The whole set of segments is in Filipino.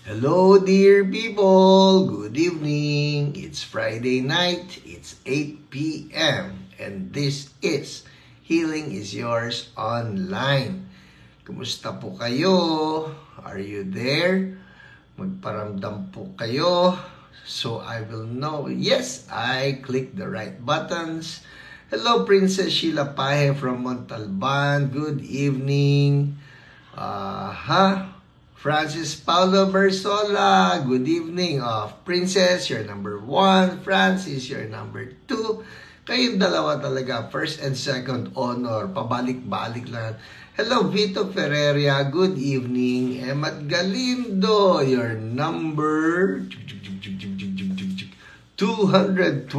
Hello, dear people. Good evening. It's Friday night. It's 8 p.m. And this is Healing is Yours Online. Kumusta po kayo? Are you there? Magparamdam po kayo. So I will know. Yes, I clicked the right buttons. Hello, Princess Sheila Pahe from Montalban. Good evening. Francis Paulo Bersola, good evening. Princess, you're number 1. Francis, you're number 2. Kayong dalawa talaga, first and second honor. Pabalik-balik lang. Hello, Vito Ferreria, good evening. Emat Galindo, you're number 220.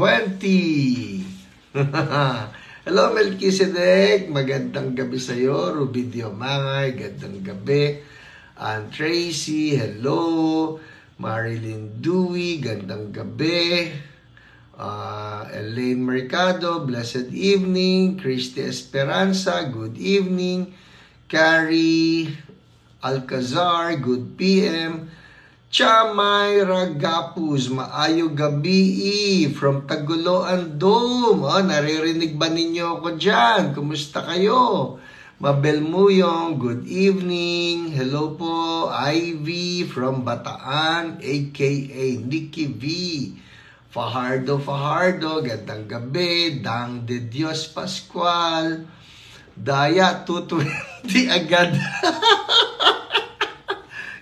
Hello, Melchizedek, magandang gabi sa'yo. Rubidio Mangay, gandang gabi. Tracy, hello. Marilyn Dewey, gandang gabi. Elaine Mercado, blessed evening. Christy Esperanza, good evening. Carrie Alcazar, good PM. Chamay Ragapuz, maayo gabi from Taguloan Dome. Naririnig ba ninyo ako dyan? Kumusta kayo? Mabel Muyong, good evening. Hello po, Ivy from Bataan, aka Nikki V. Fajardo, gandang gabi. Dang de Dios Pascual. Daya, 220 agad.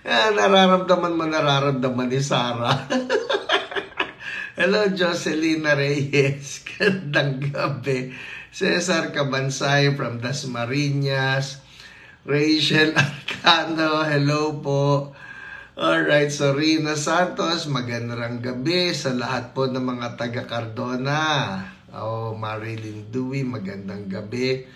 Nararamdaman ni Sarah. Hello, Jocelyn Reyes. Gandang gabi. Cesar Cabansay from Dasmariñas. Rachel Arcano, hello po. Alright, so Rina Santos, magandang gabi sa lahat po ng mga taga Cardona. Marilyn Dewey, magandang gabi.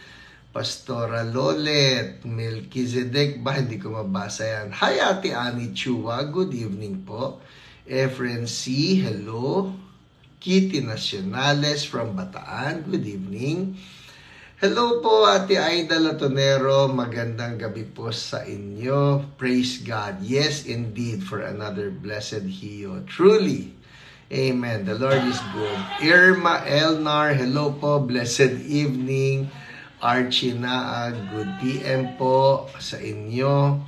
Pastora Lolet, Melchizedek, hindi ko mabasa yan. Hi, Ate Annie Chua, good evening po. Efren C, hello. Kitty Nacionales from Bataan, good evening. Hello po, Ate Aida Latonero, magandang gabi po sa inyo. Praise God. Yes, indeed, for another blessed Hio. Truly. Amen. The Lord is good. Irma Elnar, hello po, blessed evening. Archie Naag, good PM po sa inyo.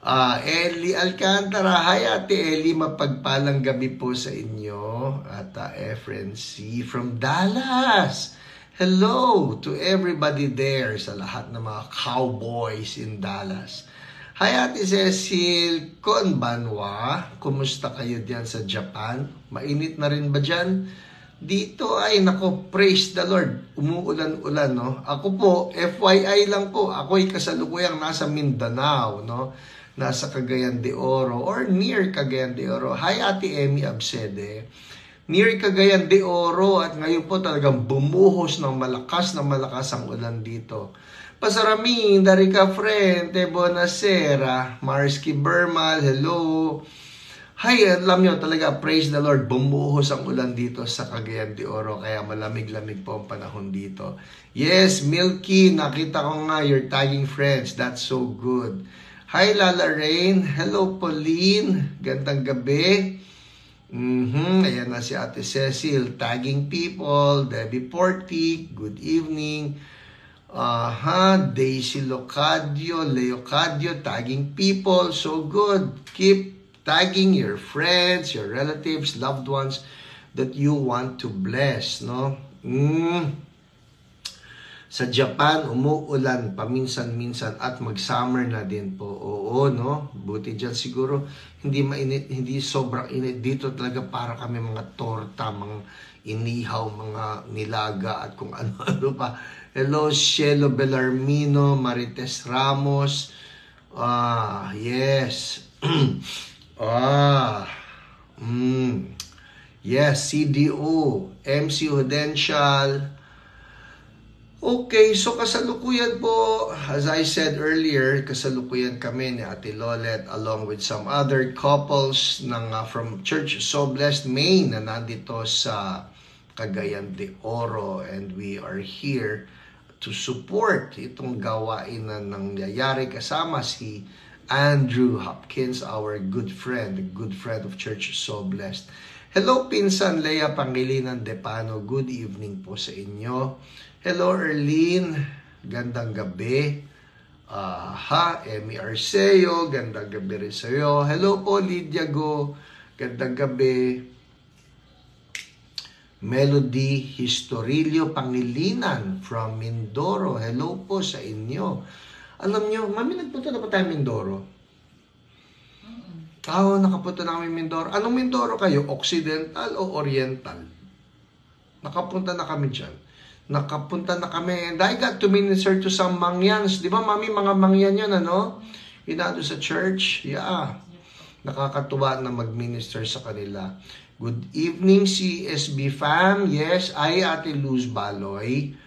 Eli Alcantara, hi Ate Eli, mapagpalang gabi po sa inyo. At Efren C. from Dallas. Hello to everybody there, sa lahat ng mga cowboys in Dallas. Hi Ate Cecil Konbanwa, kumusta kayo diyan sa Japan? Mainit na rin ba dyan? Dito ay nako, praise the Lord, umuulan-ulan, no? Ako po, FYI lang po, ako'y kasalukuyang nasa Mindanao, no? Nasa Cagayan de Oro or near Cagayan de Oro. Hi Ate Emmy Absede. Near Cagayan de Oro at ngayon po talagang bumuhos ng malakas ang ulan dito. Pasaramin, Darika Friend, Bonasera, Marsky Bermal, hello. Hi, alam nyo talaga, praise the Lord, bumuhos ang ulan dito sa Cagayan de Oro, kaya malamig-lamig po ang panahon dito. Yes, Milky, nakita ko nga, you're tagging friends, that's so good. Hi, Lala Rain, hello Pauline, gandang gabi. Ayan na si Ate Cecil, tagging people. Debbie Portik, good evening. Daisy Leocadio, tagging people, so good. Keep tagging your friends, your relatives, loved ones that you want to bless, no? Sa Japan, umuulan paminsan-minsan at mag-summer na din po. Oo, no? Buti dyan siguro, hindi mainit, hindi sobrang init. Dito talaga para kami mga torta, mga inihaw, mga nilaga at kung ano-ano pa. Hello, Shelo Bellarmino, Marites Ramos. Yes. Yes, CDO, MC Hodential. Okay, so kasalukuyan po, as I said earlier, kasalukuyan kami ni Ate Lolet along with some other couples from Church So Blessed Maine na nandito sa Cagayan de Oro, and we are here to support itong gawain na nangyayari kasama si Andrew Hopkins, our good friend, the good friend of church, so blessed. Hello, Pinsan Lea Pangilinan Depano, good evening po sa inyo. Hello, Erlene, gandang gabi. Emmy Arceo, gandang gabi rin sa iyo. Hello po, Lydia Go, gandang gabi. Melody Historilio Pangilinan from Mindoro, hello po sa inyo. Alam nyo, mami, nagpunta na ba tayo Mindoro? Nakapunta na kami Mindoro. Anong Mindoro kayo? Occidental o Oriental? Nakapunta na kami dyan. Nakapunta na kami. And I got to minister to some Mangyans. Di ba, mami, mga Mangyan yun, ano? Inado sa church. Yeah. Nakakatuwa na mag-minister sa kanila. Good evening, CSB fam. Yes, Ate Luz Baloy.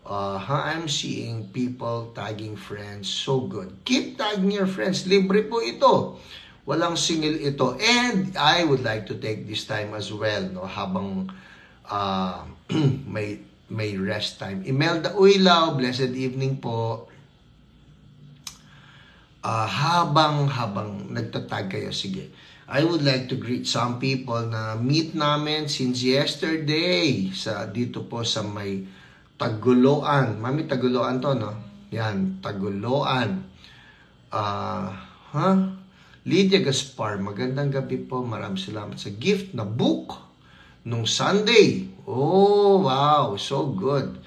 I'm seeing people tagging friends. So good. Keep tagging your friends. Libre po ito. Walang singil ito. And I would like to take this time as well, no, habang may rest time. Imelda Uilaw, blessed evening po. Habang nagtatag kayo, sige. I would like to greet some people na meet namin since yesterday dito po sa may Taguloan. Mami, Taguloan to, no? Yan, Taguloan. Lydia Gaspar, magandang gabi po. Maraming salamat sa gift na book nung Sunday. Oh, wow. So good.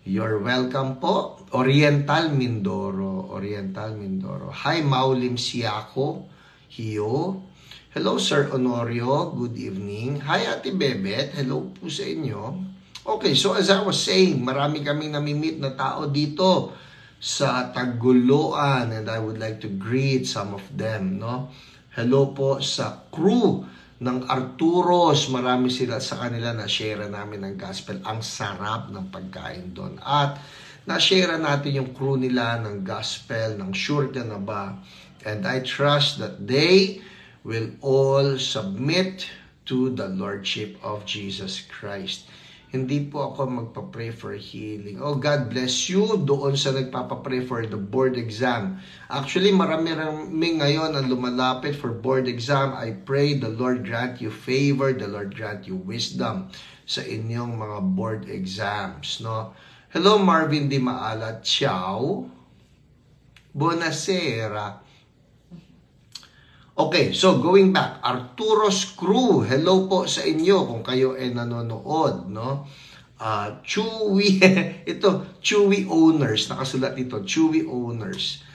You're welcome po. Oriental Mindoro. Oriental Mindoro. Hi, Maulim Siako. Hiyo. Hello, Sir Honorio. Good evening. Hi, Ate Bebet. Hello po sa inyo. Okay, so as I was saying, marami kaming namimit na tao dito sa Taguloan and I would like to greet some of them, no? Hello po sa crew ng Arturos. Marami sila sa kanila na share namin ng gospel. Ang sarap ng pagkain doon. At na-share natin yung crew nila ng gospel, ng sure ka na ba? And I trust that they will all submit to the Lordship of Jesus Christ. Hindi po ako magpa-pray for healing. Oh, God bless you doon sa nagpapa-pray for the board exam. Actually, marami ngayon ang lumalapit for board exam. I pray the Lord grant you favor, the Lord grant you wisdom sa inyong mga board exams, no? Hello, Marvin Di Maala. Ciao. Buonasera. Okay, so going back, Arturos Crew, hello po sa inyo kung kayo ay nanonood, no? Chewy, ito, Chewy Owners, nakasulat dito, Chewy Owners.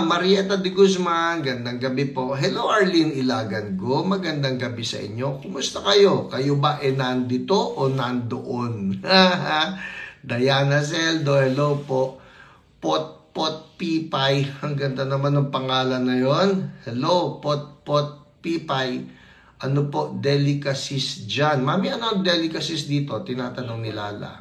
Marieta de Guzman, gandang gabi po. Hello, Arlene Ilagan Go, magandang gabi sa inyo. Kumusta kayo? Kayo ba ay nandito o nandoon? Diana Zeldo, hello po. Pot Pipay, ang ganda naman ng pangalan na yon. Hello, Pot Pipay. Ano po, delicacies dyan? Mami, ano ang delicacies dito? Tinatanong ni Lala.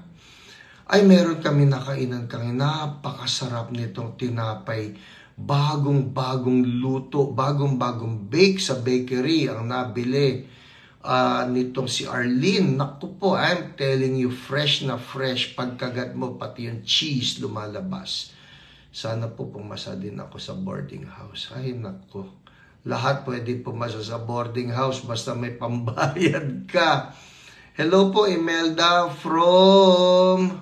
Ay, meron kami nakainan napakasarap nitong tinapay. Bagong-bagong luto, bagong-bagong bake sa bakery ang nabili nitong si Arlene. Naku po, I'm telling you, fresh na fresh. Pagkagat mo, pati yung cheese lumalabas. Sana po pumasa din ako sa boarding house. Ay, naku. Lahat pwede pumasa sa boarding house basta may pambayad ka. Hello po, Imelda from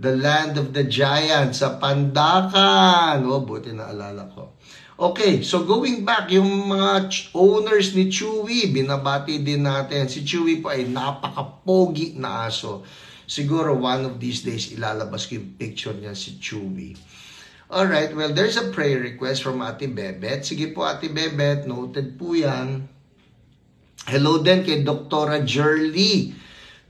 the land of the giants sa Pandacan. Oh, buti na alala ko. Okay, so going back, yung mga owners ni Chewy, binabati din natin. Si Chewy po ay napaka-pogi na aso. Siguro one of these days ilalabas ko yung picture niya si Chewy. Alright, well, there's a prayer request from Ate Bebet. Sige po, Ate Bebet, noted po yan. Hello din kay Dr. Jerly.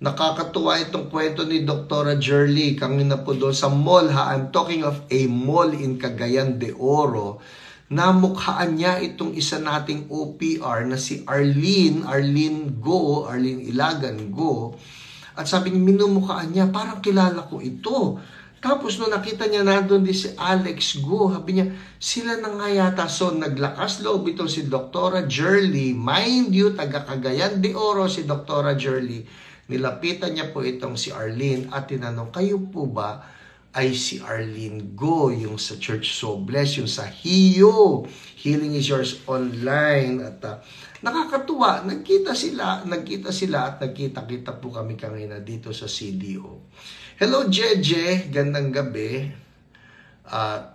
Nakakatuwa itong kwento ni Dr. Jerly. Kami na po doon sa mall, ha? I'm talking of a mall in Cagayan de Oro. Namukhaan niya itong isa nating OPR na si Arlene Ilagan Go. At sabi niya, minumukhaan niya, parang kilala ko ito. Tapos nung nakita niya nandun din si Alex Go, sabi niya, sila na nga yata. So naglakas loob itong si Dr. Jerly. Mind you, taga Cagayan de Oro si Dr. Jerly. Nilapitan niya po itong si Arlene at tinanong, kayo po ba ay si Arlene Go, yung sa Church So Blessed, yung sa Hiyo, Healing is Yours online. At nakakatuwa, nagkita sila at nagkita-kita po kami kanina dito sa CDO. Hello Jeje, gandang gabi. At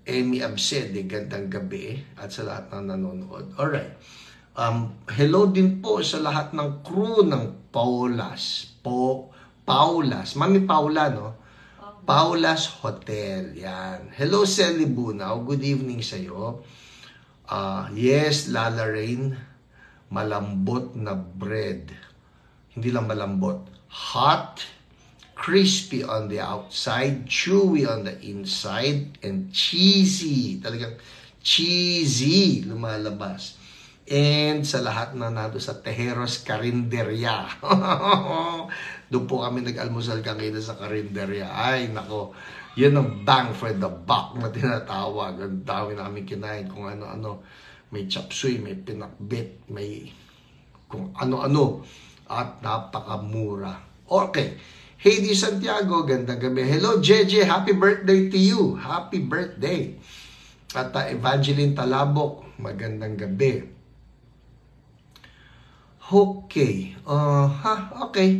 Amy Absede, gandang gabi. At sa lahat ng nanonood. Alright. Hello din po sa lahat ng crew ng Paulas. Mami Paula, no? Paula's Hotel. Yan. Hello, Sally Bunaw. Good evening sa'yo. Yes, Lala Rain. Malambot na bread. Hindi lang malambot. Hot, crispy on the outside, chewy on the inside, and cheesy. Talagang cheesy lumalabas. And sa lahat na nado sa Tejeros Carinderia. Doon po kami nag-almusal kanina sa Carinderia. Ay, nako. Yan ang bang for the buck na tinatawag. Ang dami namin kinain kung ano-ano. May chop suey, may pinakbit, may kung ano-ano. At napakamura. Okay. Heidi Santiago, gandang gabi. Hello, JJ. Happy birthday to you. Happy birthday. At Evangeline Talabok, magandang gabi. Okay. Okay.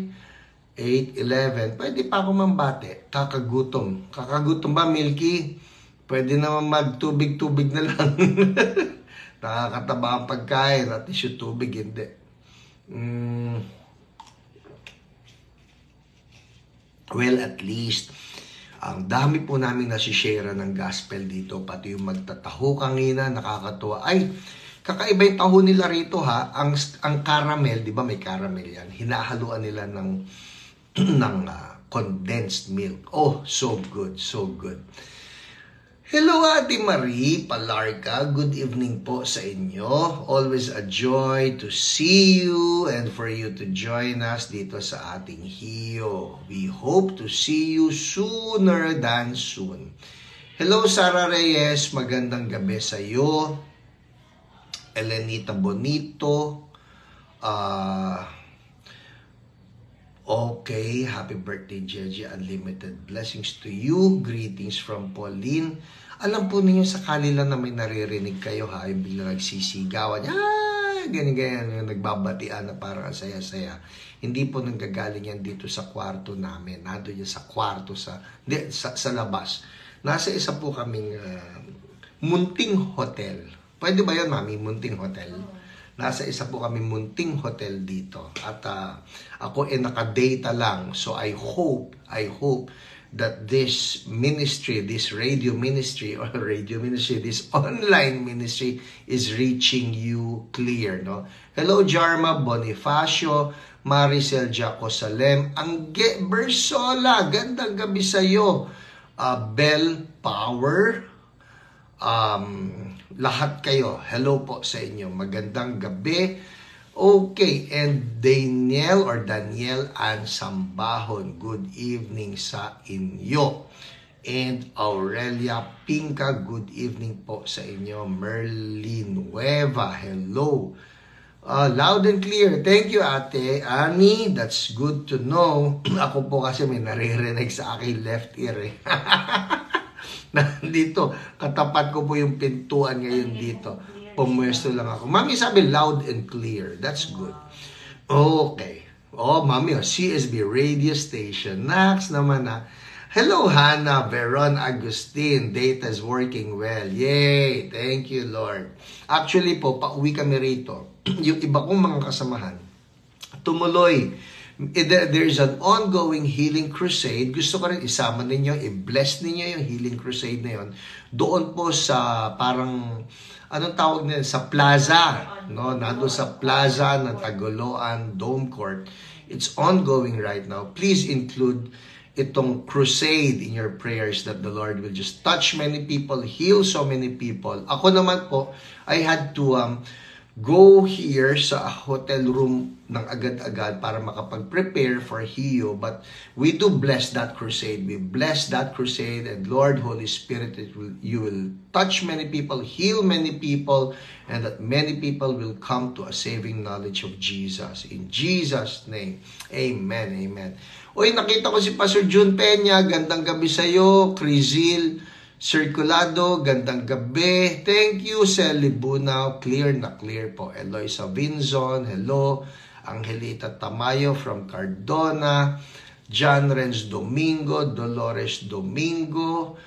8:11. Pwede pa ako mambate. Kakagutom. Kakagutom ba, Milky? Pwede naman magtubig-tubig na lang. Nakakataba ang pagkain at issue tubig, hindi. Well, at least, ang dami po namin nasishare ng gospel dito. Pati yung magtataho kanina, nakakatuwa. Ay, kakaiba yung taho nila rito ha. Ang caramel, di ba may caramel yan? Hinahaluan nila ng condensed milk. Oh, so good, so good. Hello, Ate Marie Palarca. Good evening po sa inyo. Always a joy to see you and for you to join us dito sa ating Hiyo. We hope to see you sooner than soon. Hello, Sara Reyes. Magandang gabi sa iyo. Elenita Bonito. Okay, happy birthday, Jeje. Unlimited blessings to you. Greetings from Pauline. Alam po ninyo, sakali lang na may naririnig kayo ha, yung bigla nagsisigawan. Ganyan, yung nagbabatian na parang saya-saya. Hindi po nanggagaling yan dito sa kwarto namin. Nando yan sa kwarto, sa labas. Nasa isa po kaming munting hotel. Pwede ba yun, Mami? Munting hotel? Nasa isa po kami munting hotel dito. At ako nakadata lang. So I hope that this ministry, this radio ministry, this online ministry is reaching you clear, no? Hello, Jarma Bonifacio, Maricel Jaco Salem, Angge Bersola, gandang gabi sa'yo. Bell Power, lahat kayo, hello po sa inyo, magandang gabi. Okay, and Daniel Ansambahon, good evening sa inyo. And Aurelia Pinca, good evening po sa inyo. Merlin Nueva, hello. Loud and clear, thank you Ate Annie, that's good to know. Ako po kasi may naririnig sa aking left ear eh. Nandito, katapat ko po yung pintuan ngayon dito. Pumwesto lang ako. Mami sabi loud and clear. That's good. Okay. Oh, Mami, CSB radio station. Next naman na. Hello, Hannah Veron Agustin. Data is working well. Yay! Thank you, Lord. Actually po, pauwi kami rito. Yung iba kong mga kasamahan, tumuloy. There's an ongoing healing crusade. Gusto ko rin isama ninyo, i-bless ninyo yung healing crusade na yun. Doon po sa parang, anong tawag nila? Sa plaza. No? Nando sa plaza ng Tagoloan Dome Court. It's ongoing right now. Please include itong crusade in your prayers that the Lord will just touch many people, heal so many people. Ako naman po, I had to go here sa hotel room ng agad-agad para makapag-prepare for Hiyo. But we do bless that crusade. We bless that crusade, and Lord, Holy Spirit, you will touch many people, heal many people, and that many people will come to a saving knowledge of Jesus. In Jesus' name, amen, amen. Uy, nakita ko si Pastor June Peña. Gandang gabi sa'yo. Crizil Circulado. Gandang gabi. Thank you, Sally Bunao. Clear na clear po. Eloisa Vinzon. Hello. Angelita Tamayo from Cardona. John Renz Domingo. Dolores Domingo.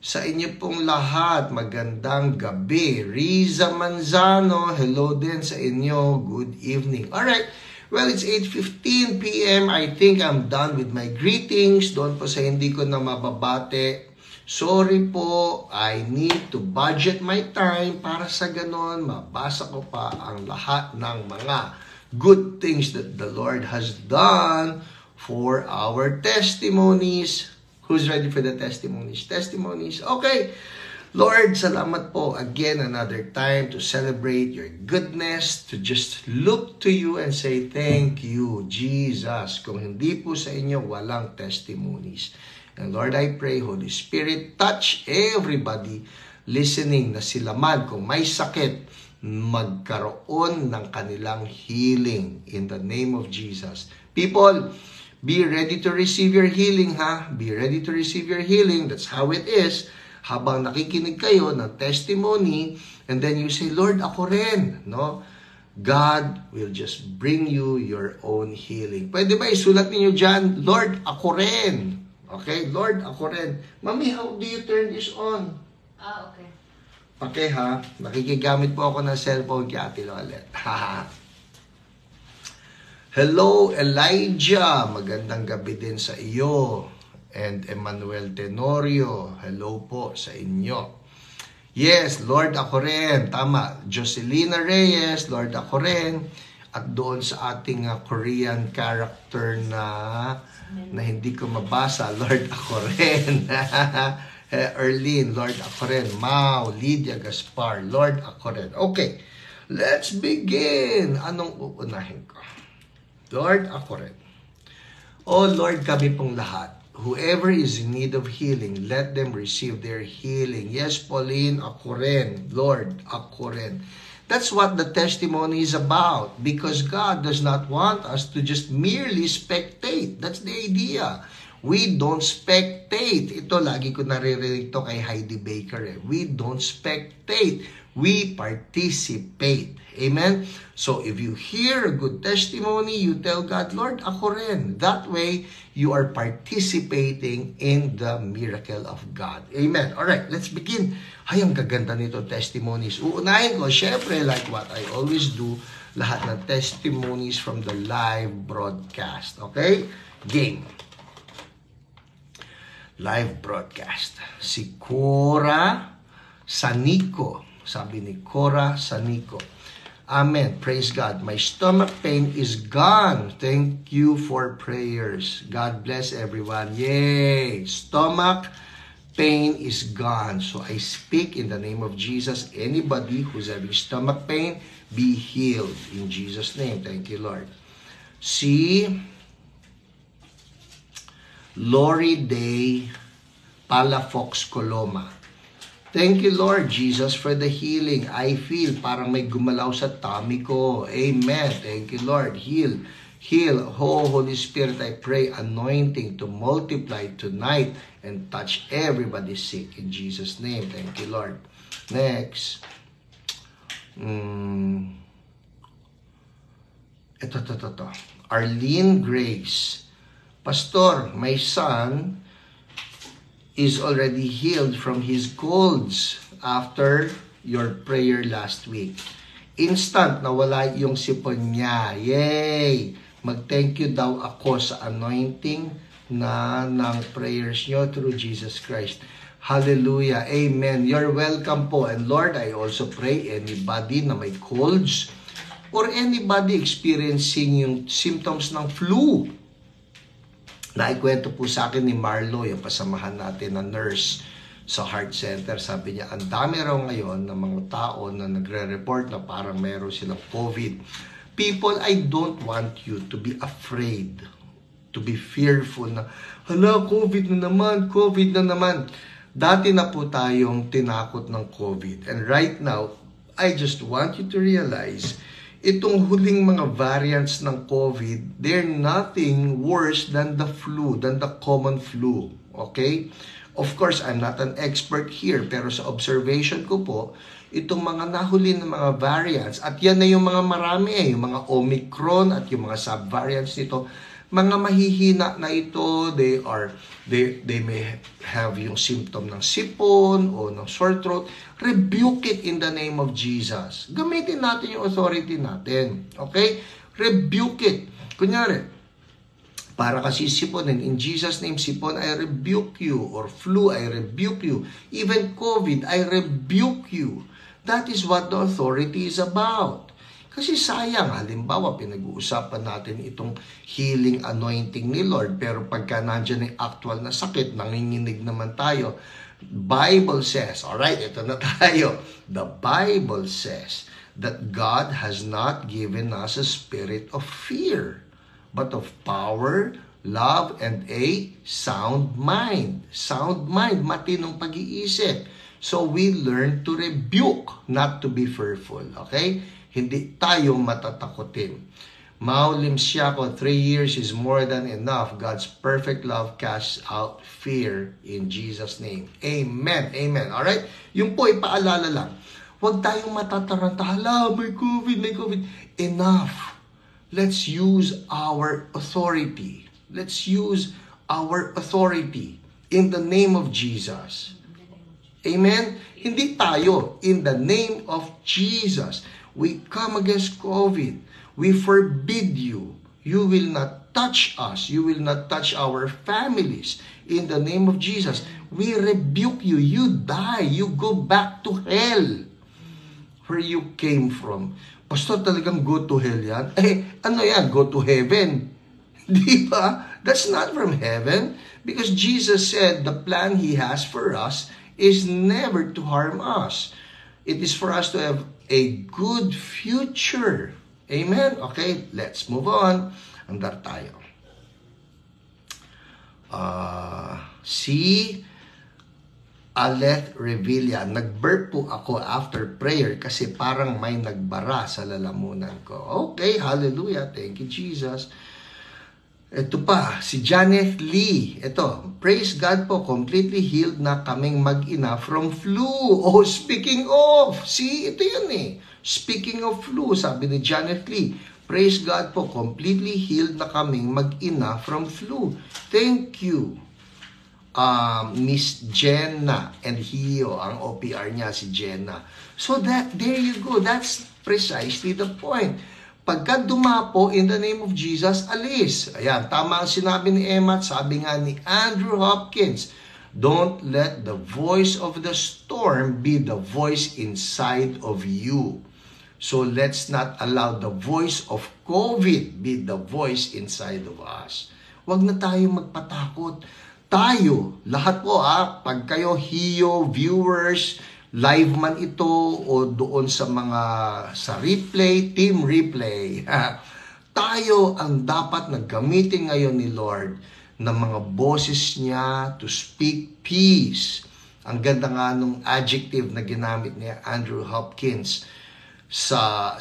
Sa inyo pong lahat, magandang gabi. Riza Manzano, hello din sa inyo. Good evening. Alright, well, it's 8:15 p.m. I think I'm done with my greetings. Doon po sa hindi ko na mababate. Sorry po, I need to budget my time para sa ganon, mabasa ko pa ang lahat ng mga good things that the Lord has done for our testimonies. Who's ready for the testimonies? Testimonies. Okay. Lord, salamat po again another time to celebrate your goodness, to just look to you and say thank you, Jesus. Kung hindi po sa inyo, walang testimonies. And Lord, I pray, Holy Spirit, touch everybody listening na sila man kung may sakit, magkaroon ng kanilang healing in the name of Jesus. People, be ready to receive your healing, ha? Be ready to receive your healing. That's how it is. Habang nakikinig kayo ng testimony, and then you say, Lord, ako rin, no? God will just bring you your own healing. Pwede ba isulat niyo dyan, Lord, ako rin. Okay? Lord, ako rin. Mami, how do you turn this on? Okay. Okay, ha? Nakikigamit po ako ng cellphone kay Ate Lolet. Haha. Hello, Elijah. Magandang gabi din sa iyo. And Emmanuel Tenorio. Hello po sa inyo. Yes, Lord, ako rin. Tama. Jocelina Reyes, Lord, ako rin. At doon sa ating Korean character na hindi ko mabasa, Lord, ako rin. Erlene, Lord, ako rin. Mau, Lydia Gaspar, Lord, ako rin. Okay, let's begin. Anong uunahin ko? Lord, ako rin. Oh Lord, kami pong lahat. Whoever is in need of healing, let them receive their healing. Yes, Pauline, ako rin. Lord, ako rin. That's what the testimony is about. Because God does not want us to just merely spectate. That's the idea. We don't spectate. Ito, lagi ko naririnig to kay Heidi Baker. We don't spectate. We participate. Amen? So, if you hear a good testimony, you tell God, Lord, ako rin. That way, you are participating in the miracle of God. Amen. Alright, let's begin. Ay, ang gaganda nito, testimonies. Uunahin ko, syempre, like what I always do, lahat ng testimonies from the live broadcast. Okay? Game. Live broadcast. Si Cora Sanico. Sabi ni Cora Sanico. Amen. Praise God. My stomach pain is gone. Thank you for prayers. God bless everyone. Yay! Stomach pain is gone. So I speak in the name of Jesus. Anybody who's having stomach pain, be healed in Jesus' name. Thank you, Lord. See, Lori Day Palafox Coloma. Thank you, Lord Jesus, for the healing. I feel parang may gumalaw sa tummy ko. Amen. Thank you, Lord. Heal. Heal. Oh, Holy Spirit, I pray anointing to multiply tonight and touch everybody sick in Jesus' name. Thank you, Lord. Next. Ito. Arlene Grace. Pastor, my son is already healed from his colds after your prayer last week. Instant, nawala yung sipon niya. Yay! Mag-thank you daw ako sa anointing na ng prayers nyo through Jesus Christ. Hallelujah. Amen. You're welcome po. And Lord, I also pray anybody na may colds or anybody experiencing yung symptoms ng flu. Naikwento po sa akin ni Marlo, yung pasamahan natin na nurse sa Heart Center. Sabi niya, ang dami raw ngayon ng mga tao na nagre-report na parang meron silang COVID. People, I don't want you to be afraid, to be fearful na, hala, COVID na naman, COVID na naman. Dati na po tayong tinakot ng COVID. And right now, I just want you to realize, itong huling mga variants ng COVID, they're nothing worse than the flu, than the common flu. Okay? Of course, I'm not an expert here, pero sa observation ko po, itong mga nahuli ng mga variants, at yan na yung mga marami, yung mga Omicron at yung mga sub-variants nito, mga mahihina na ito, they may have yung symptom ng sipon o ng sore throat. Rebuke it in the name of Jesus. Gamitin natin yung authority natin. Okay? Rebuke it. Kunyari, para kasi siponin, in Jesus' name, sipon, I rebuke you. Or flu, I rebuke you. Even COVID, I rebuke you. That is what the authority is about. Kasi sayang, halimbawa, pinag-uusapan natin itong healing anointing ni Lord, pero pagka nandiyan yung actual na sakit, nanginginig naman tayo. Bible says, alright, ito na tayo. The Bible says that God has not given us a spirit of fear, but of power, love, and a sound mind. Sound mind, matinong pag-iisip. So we learn to rebuke, not to be fearful. Okay? Hindi tayo matatakotin. Maulim siya ko, 3 years is more than enough. God's perfect love casts out fear in Jesus' name. Amen. Amen. Alright? Yung po, ipaalala lang. Huwag tayong matataranta. Hala, may COVID, may COVID. Enough. Let's use our authority. Let's use our authority in the name of Jesus. Amen? Hindi tayo. In the name of Jesus. We come against COVID. We forbid you. You will not touch us. You will not touch our families. In the name of Jesus, we rebuke you. You die. You go back to hell where you came from. Pastor, talagang go to hell yan? Ano yan? Go to heaven. Di ba? That's not from heaven. Because Jesus said the plan He has for us is never to harm us. It is for us to have a good future. Amen? Okay, let's move on. Andar tayo. Si Aleth Revilla, nag-burp po ako after prayer kasi parang may nagbara sa lalamunan ko. Okay, hallelujah. Thank you, Jesus. Ito pa, si Janet Lee. Ito, praise God po, completely healed na kaming mag-ina from flu. Oh, speaking of, see, ito yun eh. Speaking of flu, sabi ni Janet Lee, praise God po, completely healed na kaming mag-ina from flu. Thank you, Miss Jenna. And Hio, ang OPR niya, si Jenna. So, there you go. That's precisely the point. Pagka dumapo, in the name of Jesus, alis. Ayan, tama ang sinabi ni Emma, sabi nga ni Andrew Hopkins, don't let the voice of the storm be the voice inside of you. So let's not allow the voice of COVID be the voice inside of us. Huwag na tayo magpatakot. Tayo, lahat po pag kayo Hio, viewers, live man ito o doon sa mga sa replay, team replay. Tayo ang dapat na gamitin ngayon ni Lord na mga boses niya to speak peace. Ang ganda nga nung adjective na ginamit ni Andrew Hopkins sa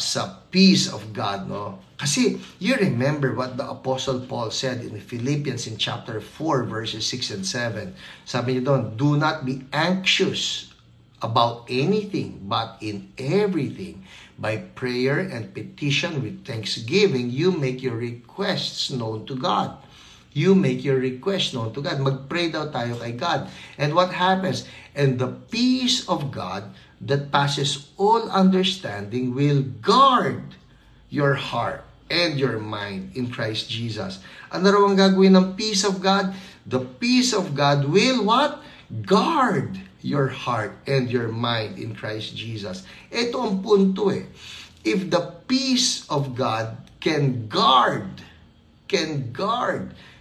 peace of God, no? Kasi you remember what the Apostle Paul said in Philippians in chapter 4 verses 6 and 7. Sabi niya doon, do not be anxious about anything, but in everything, by prayer and petition with thanksgiving, you make your requests known to God. You make your requests known to God. Mag-pray daw tayo kay God. And what happens? And the peace of God that passes all understanding will guard your heart and your mind in Christ Jesus. Ano raw ang gagawin ng peace of God? The peace of God will what? Guard your heart and your mind in Christ Jesus. Ito ang punto eh. If the peace of God can guard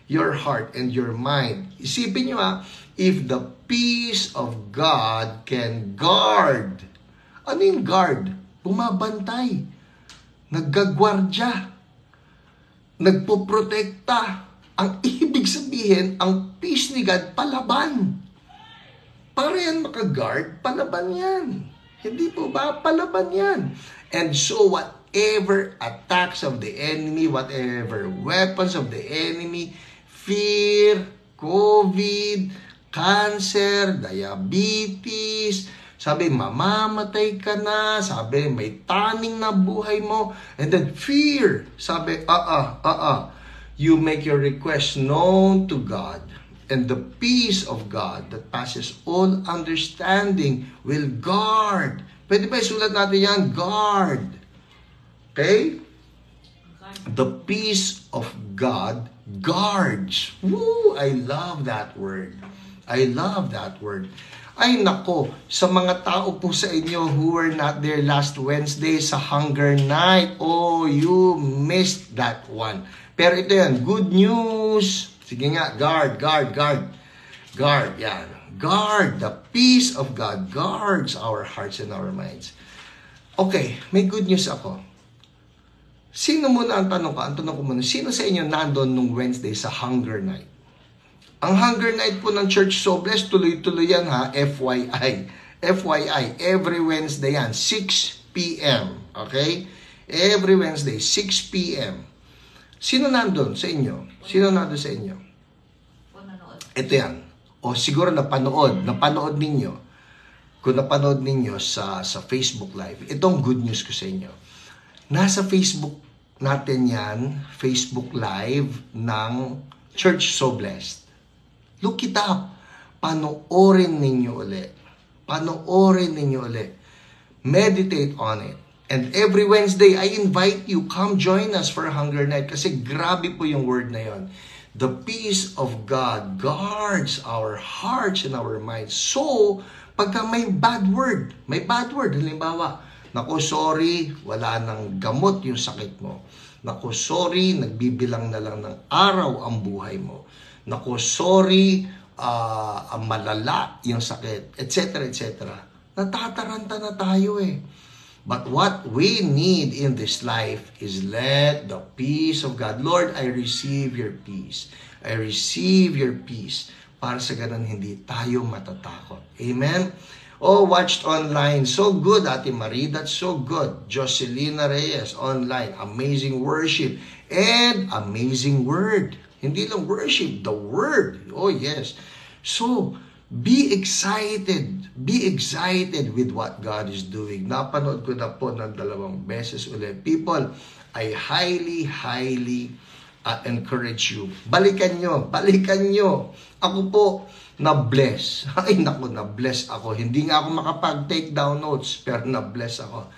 your heart and your mind. Isipin nyo if the peace of God can guard. Ano yung guard? Bumabantay. Naggagwardya. Nagpoprotekta. Ang ibig sabihin, ang peace ni God palaban. Para yan makaguard, palaban yan. Hindi po ba? Palaban yan. And so whatever attacks of the enemy, whatever weapons of the enemy, fear, COVID, cancer, diabetes, sabi, mamamatay ka na, sabi, may taning na buhay mo, and then fear, sabi, you make your request known to God, and the peace of God that passes all understanding will guard. Pwede ba isulat natin yan? Guard. Okay? The peace of God guards. Woo! I love that word. I love that word. Ay nako, sa mga tao po sa inyo who were not there last Wednesday sa Hunger Night, oh, you missed that one. Pero ito yan, good news. Sige nga, guard. Guard, yan. Guard, the peace of God guards our hearts and our minds. Okay, may good news ako. Sino muna ang tanong ko muna, sino sa inyo nandun nung Wednesday sa Hunger Night? Ang Hunger Night po ng Church So Blessed, tuloy-tuloy yan ha, FYI. FYI, every Wednesday yan, 6 p.m. Okay? Every Wednesday, 6 p.m. Sino nandun sa inyo? Sino nandun sa inyo? Ito yan. O siguro napanood ninyo. Kung napanood ninyo sa Facebook Live, itong good news ko sa inyo. Nasa Facebook natin yan, Facebook Live ng Church So Blessed. Look it up. Panoorin ninyo ulit. Meditate on it. And every Wednesday, I invite you, come join us for Hunger Night kasi grabe po yung word na yon. The peace of God guards our hearts and our minds. So, pagka may bad word, halimbawa, naku, sorry, wala nang gamot yung sakit mo. Naku, sorry, nagbibilang na lang ng araw ang buhay mo. Naku, sorry, malala yung sakit, etc., etc. Natataranta na tayo eh. But what we need in this life is let the peace of God. Lord, I receive your peace. I receive your peace. Para sa ganun, hindi tayo matatakot. Amen? Oh, watched online. So good, Ate Marie. That's so good. Jocelina Reyes, online. Amazing worship. And amazing word. Hindi lang worship, the word. Oh, yes. So, be excited. Be excited with what God is doing. Napanood ko na po ng 2 beses ulit. People, I highly encourage you. Balikan nyo. Ako po, na-bless. Ay, naku, na-bless ako. Hindi nga ako makapag-take down notes, pero na-bless ako.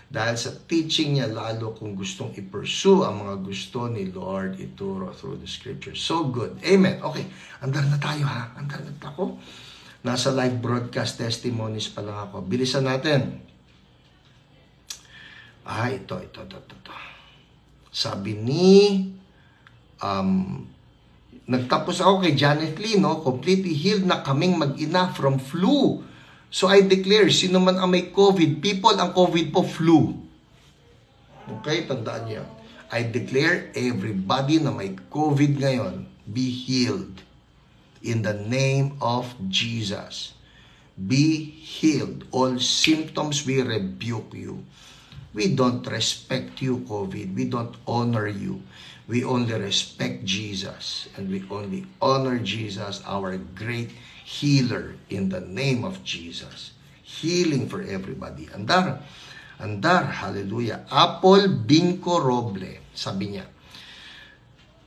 Dahil sa teaching niya, lalo kung gustong i-pursue ang mga gusto ni Lord ituro through the scriptures. So good. Amen. Okay, andar na tayo ha. Andar na ako. Nasa live broadcast testimonies pa lang ako. Bilisan natin. Ito. Sabi ni, nagtapos ako kay Janet Lee, no? Completely healed na kaming mag-ina from flu. So I declare, sino man ang may COVID, people, ang COVID po, flu. Okay, tandaan niyo. I declare, everybody na may COVID ngayon, be healed. In the name of Jesus. Be healed. All symptoms, we rebuke you. We don't respect you, COVID. We don't honor you. We only respect Jesus. And we only honor Jesus, our great healer, in the name of Jesus. Healing for everybody. Andar, hallelujah. Apple Binco Roble, sabi niya,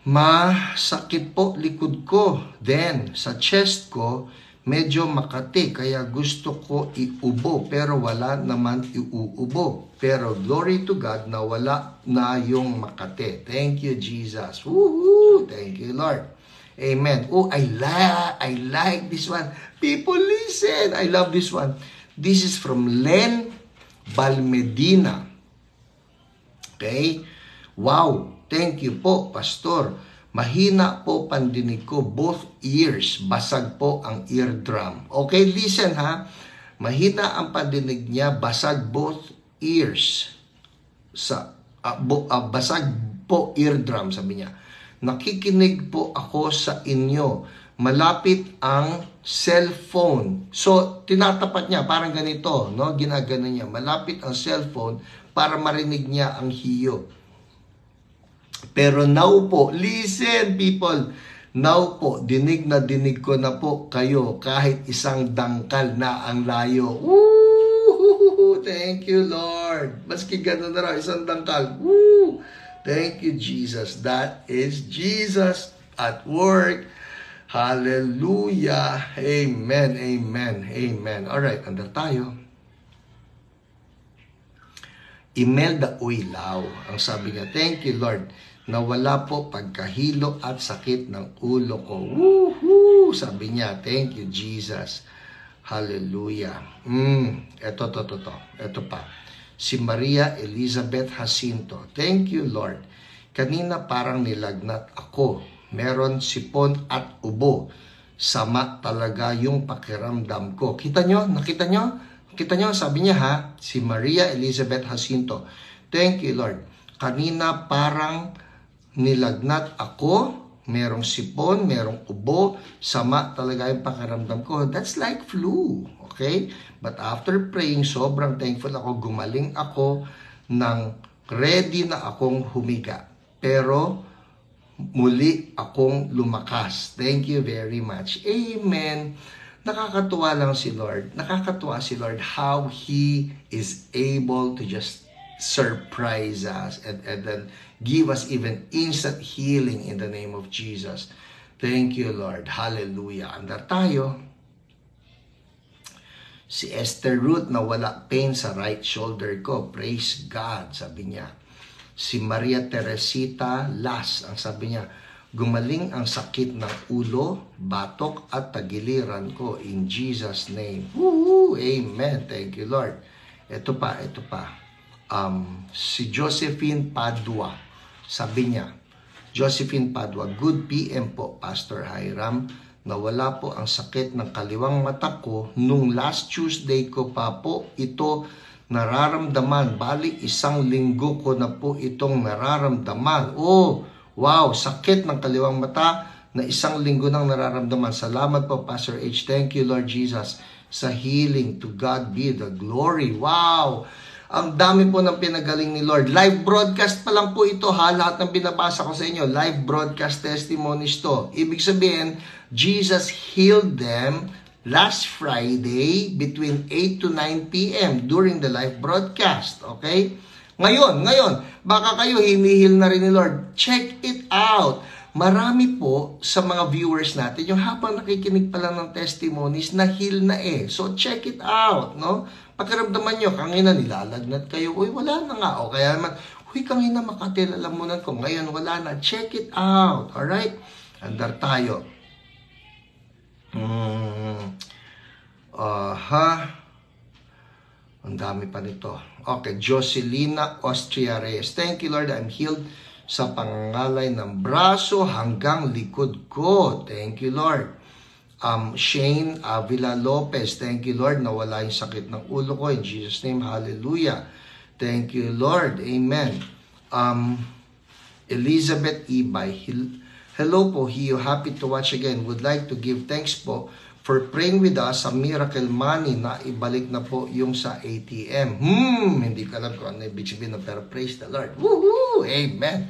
masakit po likod ko. Then, sa chest ko, medyo makati. Kaya gusto ko iubo. Pero wala naman iuubo. Pero glory to God na wala na yung makati. Thank you, Jesus. Woohoo! Thank you, Lord. Amen. Oh, I like this one. People, listen. I love this one. This is from Len Balmedina. Okay? Wow. Thank you po, Pastor. Mahina po pandinig ko, both ears. Basag po ang eardrum. Okay, listen ha. Mahina ang pandinig niya, basag both ears. Basag po eardrum, sabi niya. Nakikinig po ako sa inyo. Malapit ang cellphone. So, tinatapat niya, parang ganito, no? Ginagano niya. Malapit ang cellphone para marinig niya ang hiyop. Pero now po, listen people, now po, dinig na dinig ko na po kayo kahit isang dangkal na ang layo. Woo! Thank you, Lord. Maski ganun na raw, isang dangkal. Woo! Thank you, Jesus. That is Jesus at work. Hallelujah. Amen, amen, amen. Alright, andar tayo. Imelda Uilaw, ang sabi niya, thank you, Lord. Nawala po pagkahilo at sakit ng ulo ko. Woohoo! Sabi niya, thank you, Jesus. Hallelujah. Ito pa. Si Maria Elizabeth Jacinto. Thank you, Lord. Kanina parang nilagnat ako. Meron sipon at ubo. Sama talaga yung pakiramdam ko. Kita nyo? Nakita nyo? Kita nyo? Sabi niya ha, si Maria Elizabeth Jacinto. Thank you, Lord. Kanina parang nilagnat ako, merong sipon, merong ubo, sama talaga yung pakiramdam ko. That's like flu, okay? But after praying, sobrang thankful ako, gumaling ako nang ready na akong humiga. Pero muli akong lumakas. Thank you very much. Amen. Nakakatuwa lang si Lord. Nakakatuwa si Lord how He is able to just surprise us and then give us even instant healing in the name of Jesus. Thank you, Lord. Hallelujah. Andar tayo. Si Esther Ruth na wala pain sa right shoulder ko. Praise God, sabi niya. Si Maria Teresita Las, ang sabi niya, gumaling ang sakit ng ulo, batok at tagiliran ko in Jesus' name. Woo! Amen. Thank you, Lord. Ito pa. Si Josephine Padua, sabi niya, Josephine Padua, good PM po, Pastor Hiram. Nawala po ang sakit ng kaliwang mata ko nung last Tuesday ko pa po ito nararamdaman. Bali, 1 linggo ko na po itong nararamdaman. Oh, wow, sakit ng kaliwang mata na 1 linggo nang nararamdaman. Salamat po, Pastor H. Thank you, Lord Jesus, sa healing. To God be the glory. Wow! Ang dami po ng pinagaling ni Lord. Live broadcast pa lang po ito ha. Lahat ng binabasa ko sa inyo, live broadcast testimonies to. Ibig sabihin, Jesus healed them last Friday between 8 to 9 p.m. during the live broadcast. Okay? Ngayon, baka kayo hinihil na rin ni Lord. Check it out. Marami po sa mga viewers natin, yung habang nakikinig pa lang ng testimonies, na heal na eh. So, check it out, no? Pakiramdaman nyo, kangina nilalagnat kayo, uy, wala na nga. O kaya naman, uy, kangina Makatil, alam mo na ko, ngayon wala na. Check it out, alright? Andar tayo. Ang dami pa nito. Okay, Jocelina Austria Reyes. Thank you, Lord, I'm healed sa pangangalay ng braso hanggang likod ko. Thank you, Lord. Shane Avila Lopez, thank you, Lord, nawala yung sakit ng ulo ko. In Jesus' name, hallelujah. Thank you, Lord. Amen. Elizabeth Ibay, hello po, Hiyo. Happy to watch again. Would like to give thanks po for praying with us sa Miracle Money na ibalik na po yung sa ATM. Hindi ko alam kung ano ibig sabihin, pero praise the Lord. Woohoo! Amen.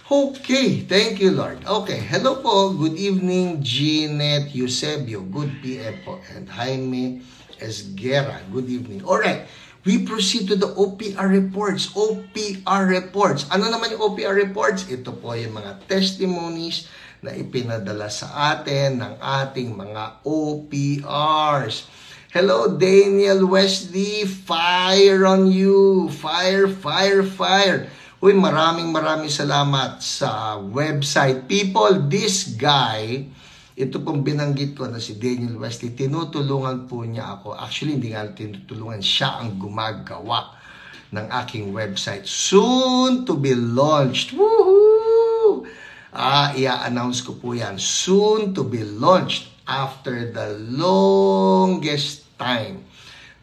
Okay, thank you, Lord. Okay, hello po. Good evening, Jeanette Eusebio. Good PM po. And Jaime Esguera. Good evening. Alright, we proceed to the OPR reports. OPR reports. Ano naman yung OPR reports? Ito po yung mga testimonies na ipinadala sa atin ng ating mga OPRs. Hello, Daniel Wesley. Fire on you. Fire, fire, fire. Uy, maraming salamat sa website. People, this guy, ito pong binanggit ko na si Daniel Wesley, tinutulungan po niya ako. Actually, hindi nga tinutulungan, siya ang gumagawa ng aking website. Soon to be launched. Woohoo! I-announce ko po yan. Soon to be launched after the longest time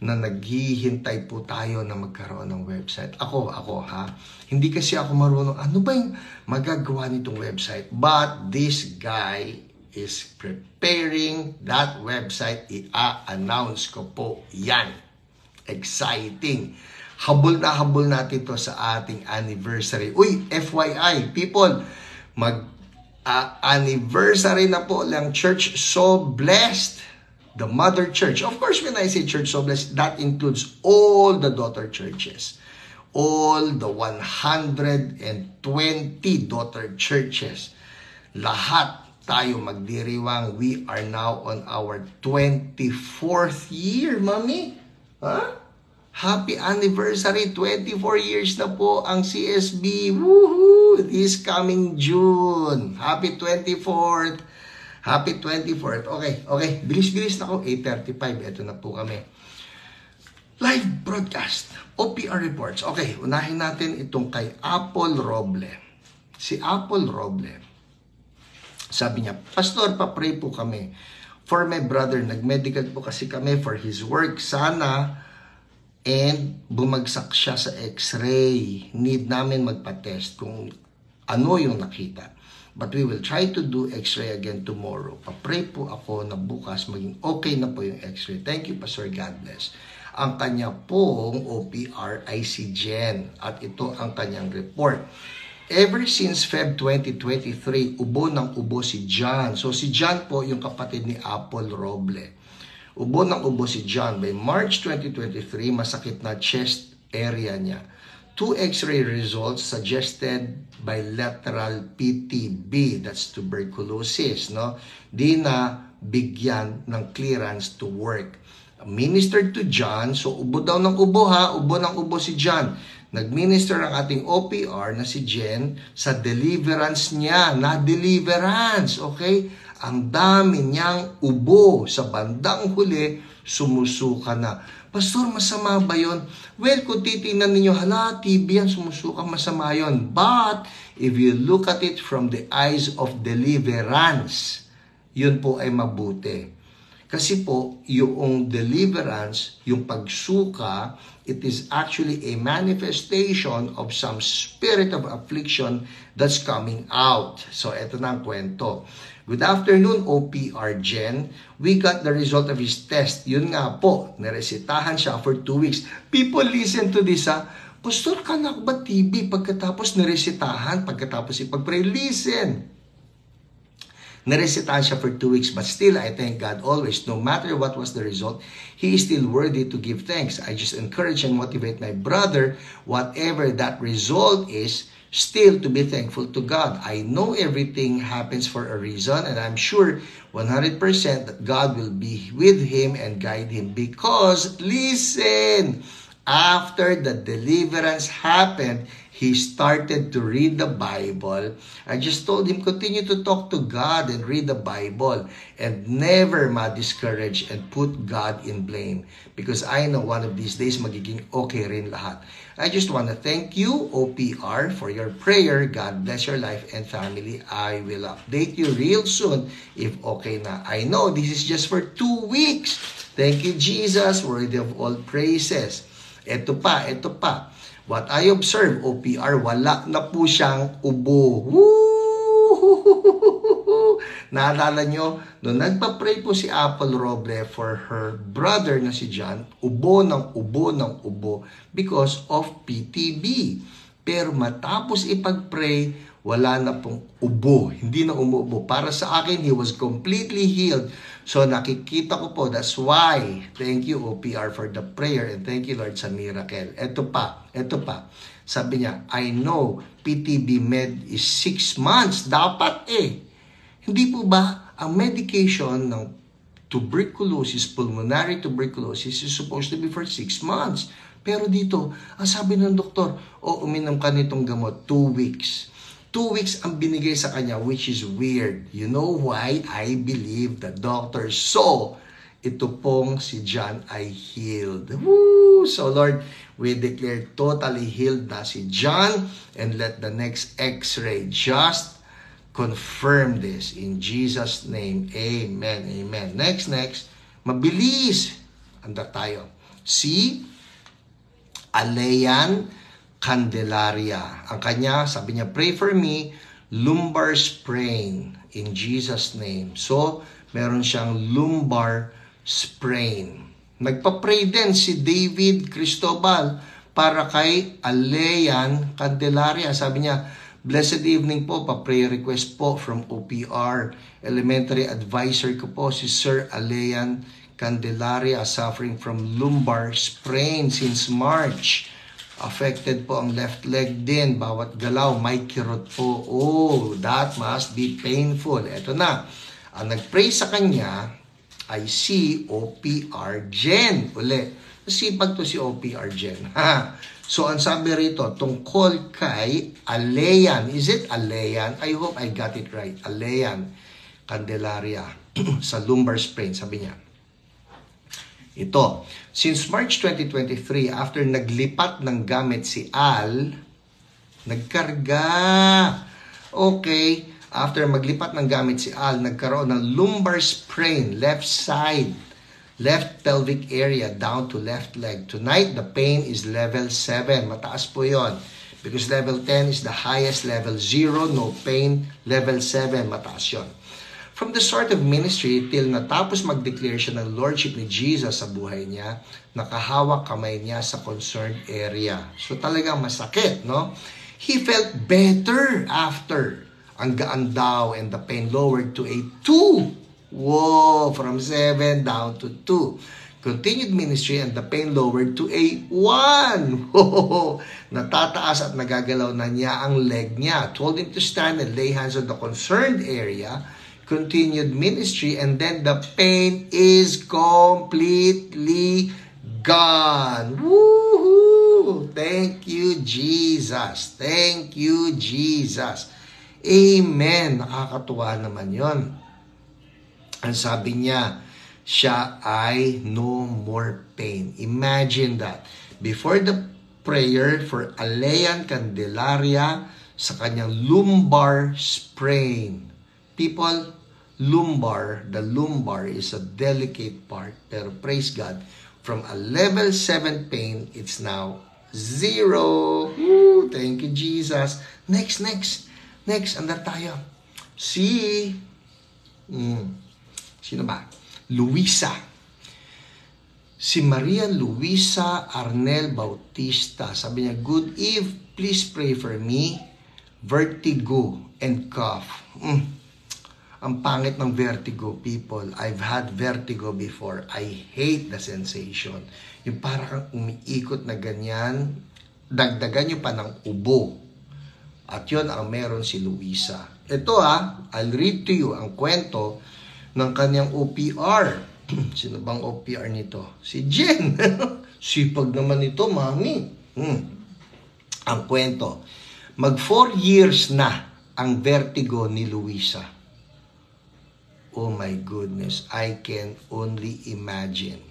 na naghihintay po tayo na magkaroon ng website. Ako ha. Hindi kasi ako marunong, ano ba yung magagawa nitong website? But this guy is preparing that website. I-announce ko po yan. Exciting. Habol na habol natin to sa ating anniversary. Uy, FYI, people, anniversary na po ng Church So Blessed, the mother church. Of course, when I say Church So Blessed, that includes all the daughter churches. All the 120 daughter churches. Lahat tayo magdiriwang. We are now on our 24th year, Mami. Huh? Happy anniversary, 24 years na po ang CSB. Woohoo! This coming June. Happy 24th. Happy 24th. Okay. Bilis-bilis na ako. 8:35. Ito na po kami. Live broadcast. OPR reports. Okay, unahin natin itong kay Apple Roble. Si Apple Roble. Sabi niya, Pastor, pa-pray po kami for my brother. Nag-medical po kasi kami for his work. Sana and bumagsak siya sa x-ray. Need namin magpa-test kung ano yung nakita. But we will try to do x-ray again tomorrow. Pa-pray po ako na bukas maging okay na po yung x-ray. Thank you, Pastor. God bless. Ang kanya pong OPR ay si Jen. At ito ang kanyang report. Ever since Feb 2023, ubo ng ubo si John. So si John po yung kapatid ni Apple Roble. Ubo ng ubo si John. By March 2023, masakit na chest area niya. 2 x-ray results suggested bilateral PTB. That's tuberculosis. No? Di na bigyan ng clearance to work. Ministered to John. So ubo daw ng ubo ha. Ubo ng ubo si John. Nag-minister ang ating OPR na si Jen sa deliverance niya. Na-deliverance. Okay? Ang dami niyang ubo sa bandang huli, sumusuka na. Pastor, masama ba yun? Well, kung titingnan ninyo, hala, TB yan, sumusuka, masama yun. But, if you look at it from the eyes of deliverance, yun po ay mabuti. Kasi po, yung deliverance, yung pagsuka, it is actually a manifestation of some spirit of affliction that's coming out. So, eto na ang kwento. Good afternoon, OPR Jen. We got the result of his test. Yun nga po, naresitahan siya for 2 weeks. People, listen to this ha. Pastor, kanak ba TB pagkatapos naresitahan? Pagkatapos ipag-pray, listen. Naresitahan siya for 2 weeks, but still, I thank God always. No matter what was the result, he is still worthy to give thanks. I just encourage and motivate my brother, whatever that result is, still to be thankful to God. I know everything happens for a reason, and I'm sure 100% that God will be with him and guide him. Because, listen, after the deliverance happened, he started to read the Bible. I just told him, continue to talk to God and read the Bible and never ma-discourage and put God in blame. Because I know one of these days, magiging okay rin lahat. I just want to thank you, OPR, for your prayer. God bless your life and family. I will update you real soon if okay na. I know this is just for 2 weeks. Thank you, Jesus, worthy of all praises. Ito pa. What I observe, OPR, wala na po siyang ubo. Woo! Naalala nyo, nung nagpa-pray po si Apple Roble for her brother na si John, ubo ng ubo because of PTB. Pero matapos ipag-pray, wala na pong ubo. Hindi na umuubo. Para sa akin, he was completely healed. So nakikita ko po, that's why, thank you OPR for the prayer and thank you Lord sa miracle. Ito pa. Sabi niya, I know PTB med is 6 months. Dapat Hindi po ba ang medication ng tuberculosis, pulmonary tuberculosis is supposed to be for 6 months. Pero dito, ang sabi ng doktor, uminom ka nitong gamot 2 weeks. 2 weeks ang binigay sa kanya, which is weird. You know why? I believe the doctor saw ito pong si John ay healed. Woo! So Lord, we declare totally healed na si John and let the next x-ray just confirm this in Jesus' name. Amen. Amen. Next. Mabilis. Anda tayo. Si Aleyan Candelaria. Ang kanya, sabi niya, pray for me, lumbar sprain in Jesus' name. So, meron siyang lumbar sprain. Nagpa-pray din si David Cristobal. para kay Aleyan Candelaria. Sabi niya, blessed evening po, pa-prayer request po from OPR. Elementary advisor ko po si Sir Aleyan Candelaria, suffering from lumbar sprain since March. Affected po ang left leg din. Bawat galaw, may kirot po. Oh, that must be painful. Eto na. Ang nag-pray sa kanya ay si OPR Jen. Uli, masipag to si OPR Jen. So, ang sabi rito, tungkol kay Aleyan. Is it Aleyan? I hope I got it right. Aleyan Candelaria sa lumbar sprain, sabi niya. Ito, since March 2023, after naglipat ng gamit si Al, nagkarga. Okay, after maglipat ng gamit si Al, nagkaroon ng lumbar sprain, left side, left pelvic area, down to left leg. Tonight, the pain is level 7. Mataas po yon. Because level 10 is the highest, level 0, no pain, level 7, mataas yon. From the start of ministry till natapos mag-declare siya ng Lordship ni Jesus sa buhay niya, nakahawak kamay niya sa concerned area. So talagang masakit, no? He felt better after. Ang gaan daw and the pain lowered to a 2. Whoa, from 7 down to 2. Continued ministry and the pain lowered to a 1. Whoa, natataas at nagagalaw na niya ang leg niya. Told him to stand and lay hands on the concerned area. Continued ministry and then the pain is completely gone. Woohoo! Thank you, Jesus. Thank you, Jesus. Amen. Nakakatuwa naman yon. Ang sabi niya, siya ay no more pain. Imagine that. Before the prayer for Aleyan Candelaria sa kanyang lumbar sprain. People, the lumbar is a delicate part. Pero praise God, from a level 7 pain, it's now 0. Woo, thank you, Jesus. Next, andar tayo. Sino ba? Luisa. Si Maria Luisa Arnel Bautista. Sabi niya, good eve, please pray for me. Vertigo and cough. Ang pangit ng vertigo, people. I've had vertigo before. I hate the sensation. Yung parang kang umiikot na ganyan, dagdagan nyo pa ng ubo. At yun ang meron si Luisa. Ito I'll read to you ang kwento ng kanyang OPR. Sino bang OPR nito? Si Jen. Sipag naman ito, mami. Ang kwento. Mag 4 years na ang vertigo ni Luisa. Oh my goodness, I can only imagine.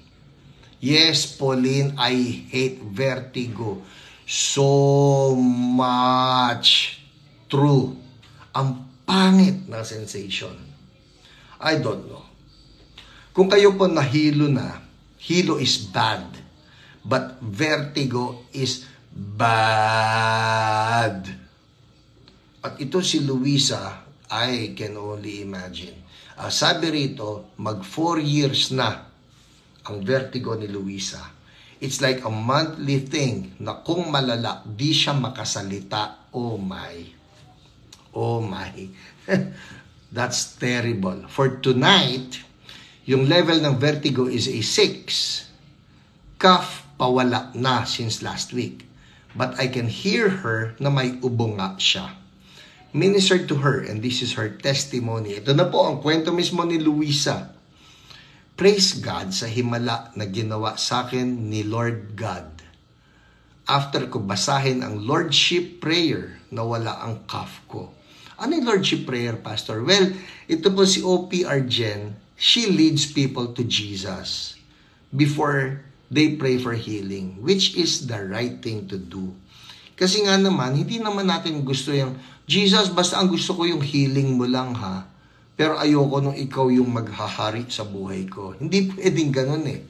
Yes, Pauline, I hate vertigo so much. True. Ang pangit na sensation. I don't know. Kung kayo po nahilo na, hilo is bad. But vertigo is bad. At ito si Luisa, I can only imagine. Sabi rito, mag 4 years na ang vertigo ni Luisa. It's like a monthly thing na kung malala, di siya makasalita. Oh my. Oh my. That's terrible. For tonight, yung level ng vertigo is a 6. Cough, pawala na since last week. But I can hear her na may ubo nga siya. Ministered to her, and this is her testimony. Ito na po ang kwento mismo ni Luisa. Praise God sa himala na ginawa sa akin ni Lord God. After ko basahin ang Lordship Prayer, nawala ang cough ko. Ano yung Lordship Prayer, Pastor? Well, ito po si OPR Jen. She leads people to Jesus before they pray for healing, which is the right thing to do. Kasi nga naman, hindi naman natin gusto yung, Jesus, basta ang gusto ko yung healing mo lang ha, pero ayoko nung ikaw yung maghahari sa buhay ko. Hindi pwedeng ganun eh.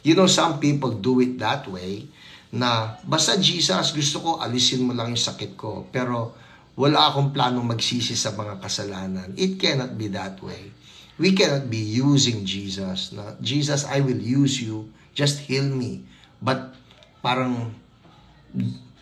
You know, some people do it that way, na basta Jesus, gusto ko alisin mo lang yung sakit ko, pero wala akong planong magsisi sa mga kasalanan. It cannot be that way. We cannot be using Jesus. Na, Jesus, I will use you. Just heal me. But parang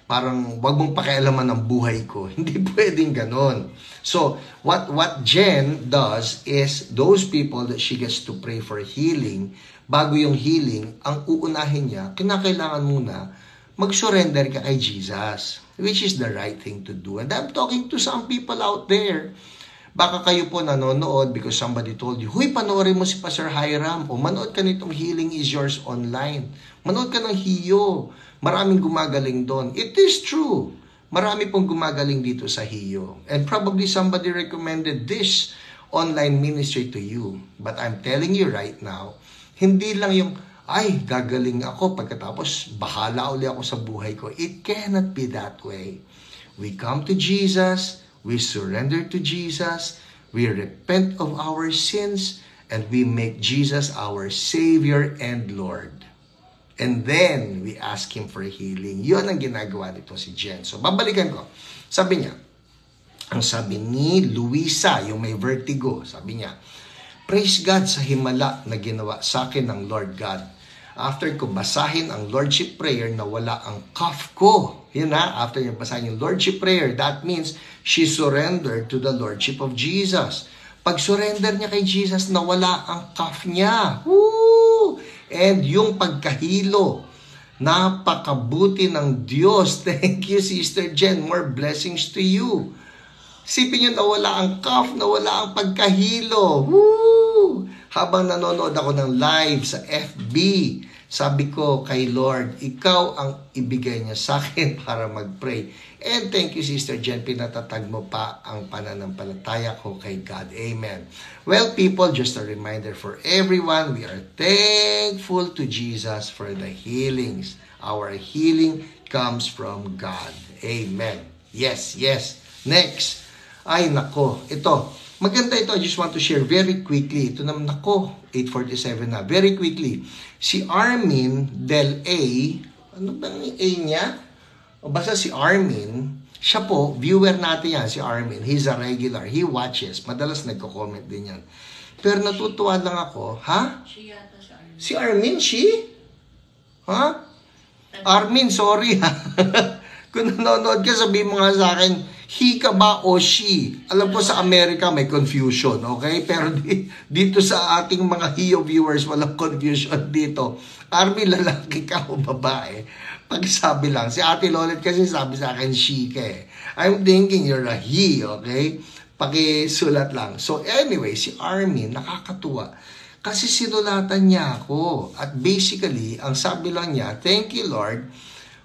parang wag mong pakialaman ng buhay ko. Hindi pwedeng ganon. So, what Jen does is, those people that she gets to pray for healing, bago yung healing, ang uunahin niya, kinakailangan muna, mag-surrender ka kay Jesus, which is the right thing to do. And I'm talking to some people out there. Baka kayo po nanonood because somebody told you, huy, panoorin mo si Pastor Hiram, o manood ka nitong Healing is Yours online. Manood ka ng Hiyo. Maraming gumagaling doon. It is true. Marami pong gumagaling dito sa Hiyo. And probably somebody recommended this online ministry to you. But I'm telling you right now, hindi lang yung, ay, gagaling ako pagkatapos bahala uli ako sa buhay ko. It cannot be that way. We come to Jesus, we surrender to Jesus, we repent of our sins, and we make Jesus our Savior and Lord. And then, we ask Him for healing. Yun ang ginagawa nito si Jen. So, babalikan ko. Sabi niya, ang sabi ni Luisa, yung may vertigo, sabi niya, praise God sa himala na ginawa sa akin ng Lord God. After ko basahin ang Lordship Prayer, nawala ang cough ko. Yun na, after niya basahin yung Lordship Prayer, that means she surrendered to the Lordship of Jesus. Pag surrender niya kay Jesus, nawala ang cough niya. Woo! And yung pagkahilo, napakabuti ng Diyos. Thank you, Sister Jen. More blessings to you. Sipin nyo, nawala ang cough, nawala ang pagkahilo. Woo! Habang nanonood ako ng live sa FB, sabi ko kay Lord, ikaw ang ibigay niya sa akin para mag-pray. And thank you, Sister Jen, pinatatag mo pa ang pananampalataya ko kay God. Amen. Well, people, just a reminder for everyone, we are thankful to Jesus for the healings. Our healing comes from God. Amen. Yes, yes. Next. Ay, nako. Ito. Maganda ito. I just want to share very quickly. Ito naman, nako. 8:47 na. Very quickly. Si Armin Del A. Ano bang A niya? O basta si Armin, siya po, viewer natin yan, si Armin. He's a regular. He watches. Madalas nagko-comment din yan. Pero natutuwa lang ako, ha? She yata si Armin. Si Armin, she? Ha? Armin, sorry ha. Kung nanonood ka, sabihin mo nga sa akin, he ka ba o she? Alam ko sa Amerika may confusion, okay? Pero dito sa ating mga Hiyo viewers, walang confusion dito. Armin, lalaki ka o babae? Pagsabi lang. Si Ate Lolet kasi sabi sa akin, she ka eh. I'm thinking you're a he, okay? Pakisulat lang. So anyway, si Armin, nakakatuwa. Kasi sinulatan niya ako. At basically, ang sabi lang niya, thank you Lord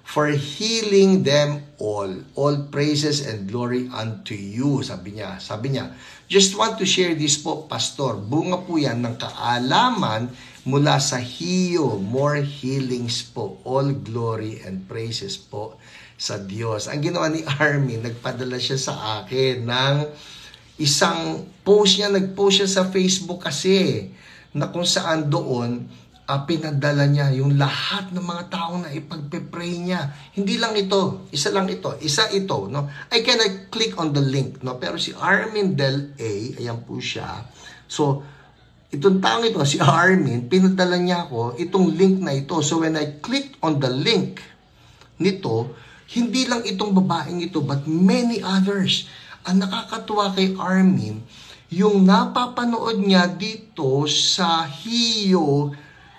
for healing them all. All praises and glory unto you. Sabi niya, just want to share this po, Pastor. Bunga po yan ng kaalaman mula sa Hiyo. More healings po. All glory and praises po sa Diyos. Ang ginawa ni Armin, nagpadala siya sa akin ng isang post niya. Nag-post siya sa Facebook kasi na kung saan doon pinadala niya yung lahat ng mga taong na ipagpe-pray niya. Hindi lang ito, isa lang ito, isa ito, no? I cannot click on the link, no? Pero si Armin Del A, ayan po siya. So, itong taong ito, si Armin, pinadala niya ako itong link na ito. So, when I clicked on the link nito, hindi lang itong babaeng ito, but many others. Ang nakakatuwa kay Armin, yung napapanood niya dito sa Hiyo,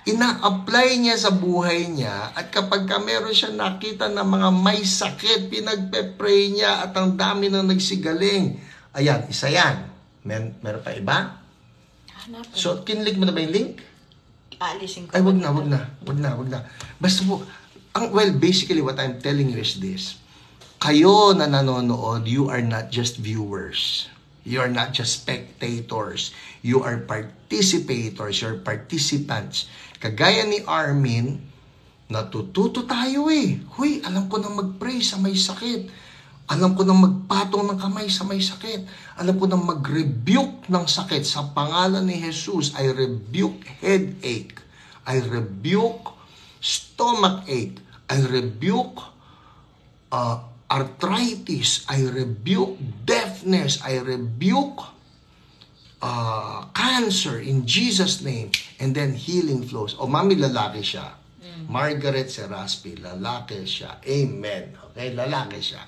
ina-apply niya sa buhay niya, at kapag ka meron siya nakita na mga may sakit, pinagpe-pray niya at ang dami nang nagsigaling. Ayan, isa yan. Meron pa iba? Hanapin. So, kinlik mo na ba yung link? Aalisin ko. Ay, wag na. Basta po, basically what I'm telling you is this. Kayo na nanonood, you are not just viewers. You are not just spectators. You are participators. You're participants. Kagaya ni Armin, natututo tayo eh. Huy, alam ko na mag-pray sa may sakit. Alam ko na magpatong ng kamay sa may sakit. Alam ko na mag-rebuke ng sakit. Sa pangalan ni Jesus, I rebuke headache. I rebuke stomach ache. I rebuke arthritis. I rebuke deafness. I rebuke cancer in Jesus' name. And then healing flows. O, mami, lalaki siya. Margaret Seraspi, lalaki siya. Amen. Okay, lalaki siya.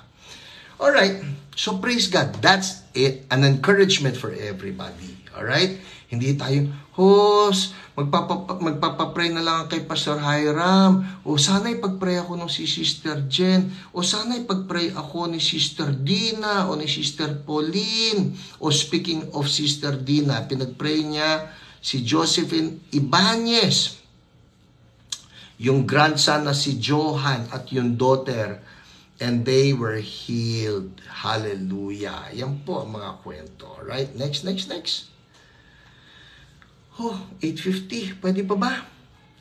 Alright, so praise God. That's an encouragement for everybody. Alright? Hindi tayo, magpapapray na lang kay Pastor Hiram. O sana ipagpray ako ng si Sister Jen. O sana ipagpray ako ni Sister Dina o ni Sister Pauline. O speaking of Sister Dina, pinagpray niya si Josephine Ibanez, yung grandson na si Johan at yung daughter, and they were healed. Hallelujah. Yan po ang mga kwento. Right? Next. 8:50. Pwede pa ba?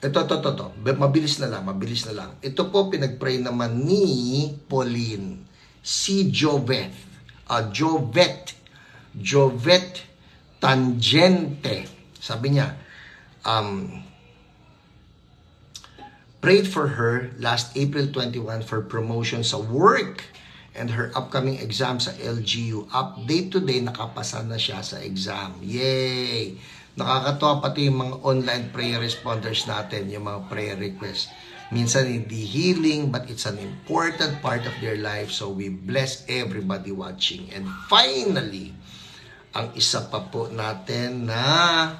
Ito. Mabilis na lang. Ito po pinagpray naman ni Pauline. Si Jovet Tangente. Sabi niya, prayed for her last April 21 for promotion sa work and her upcoming exam sa LGU. Update today, nakapasa na siya sa exam. Yay! Nakakatuwa pati yung mga online prayer responders natin, yung mga prayer requests. Minsan hindi healing, but it's an important part of their life. So we bless everybody watching. And finally, ang isa pa po natin na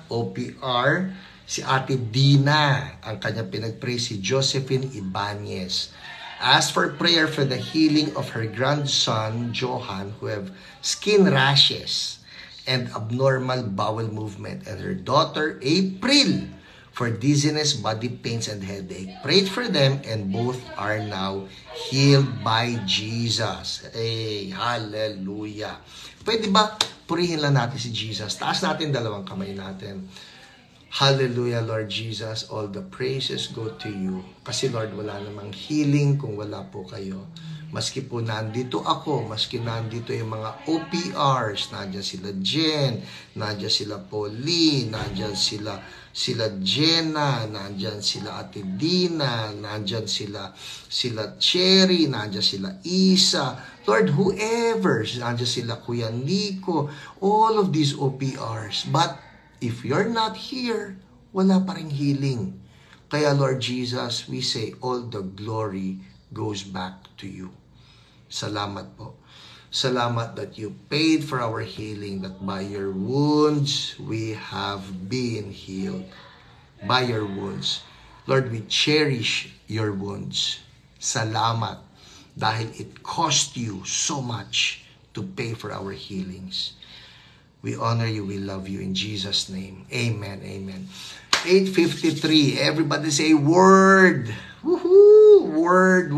OPR, si Ate Dina. Ang kanya pinagpray si Josephine Ibanez. Ask for prayer for the healing of her grandson, Johan, who have skin rashes and abnormal bowel movement, and her daughter, April, for dizziness, body pains, and headache. Prayed for them, and both are now healed by Jesus. Hey, hallelujah. Pwede ba purihin lang natin si Jesus? Taas natin dalawang kamay natin. Hallelujah, Lord Jesus. All the praises go to you. Kasi Lord, wala namang healing kung wala po kayo. Maski po nandito ako, maski nandito yung mga OPRs, nandiyan sila Jen, nandiyan sila Pauline, nandiyan sila Jenna, nandiyan sila Ate Dina, nandiyan sila Cherry, nandiyan sila Isa, Lord, whoever, nandiyan sila Kuya Nico, all of these OPRs. But if you're not here, wala pa ring healing. Kaya Lord Jesus, we say all the glory goes back to you. Salamat po. Salamat that you paid for our healing, that by your wounds we have been healed. By your wounds. Lord, we cherish your wounds. Salamat dahil it cost you so much to pay for our healings. We honor you, we love you in Jesus' name. Amen, amen. 8:53. Everybody say word. Woohoo! Word.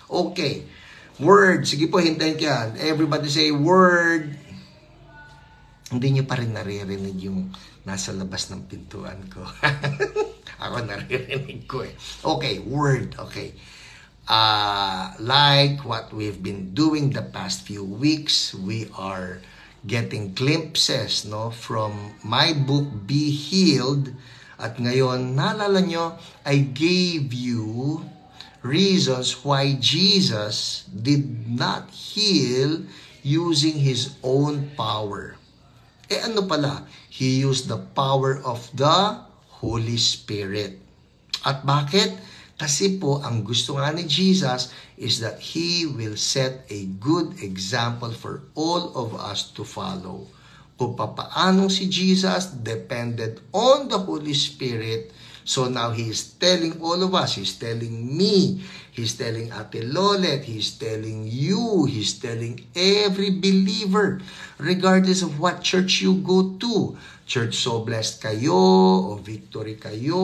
Okay. Word. Sige po, hintayin ka. Everybody say word. Hindi niyo pa rin naririnig yung nasa labas ng pintuan ko. Ako naririnig ko eh. Okay, word. Okay. Like what we've been doing the past few weeks, we are getting glimpses from my book, Be Healed. At ngayon, naalala nyo, I gave you reasons why Jesus did not heal using His own power. Ano pala? He used the power of the Holy Spirit. At bakit? Kasi po, ang gusto nga ni Jesus is that He will set a good example for all of us to follow. Kung papaanong si Jesus depended on the Holy Spirit. So now He is telling all of us, He's telling me, He's telling Ate Lolet, He's telling you, He's telling every believer, regardless of what church you go to. Church So Blessed kayo, o Victory kayo,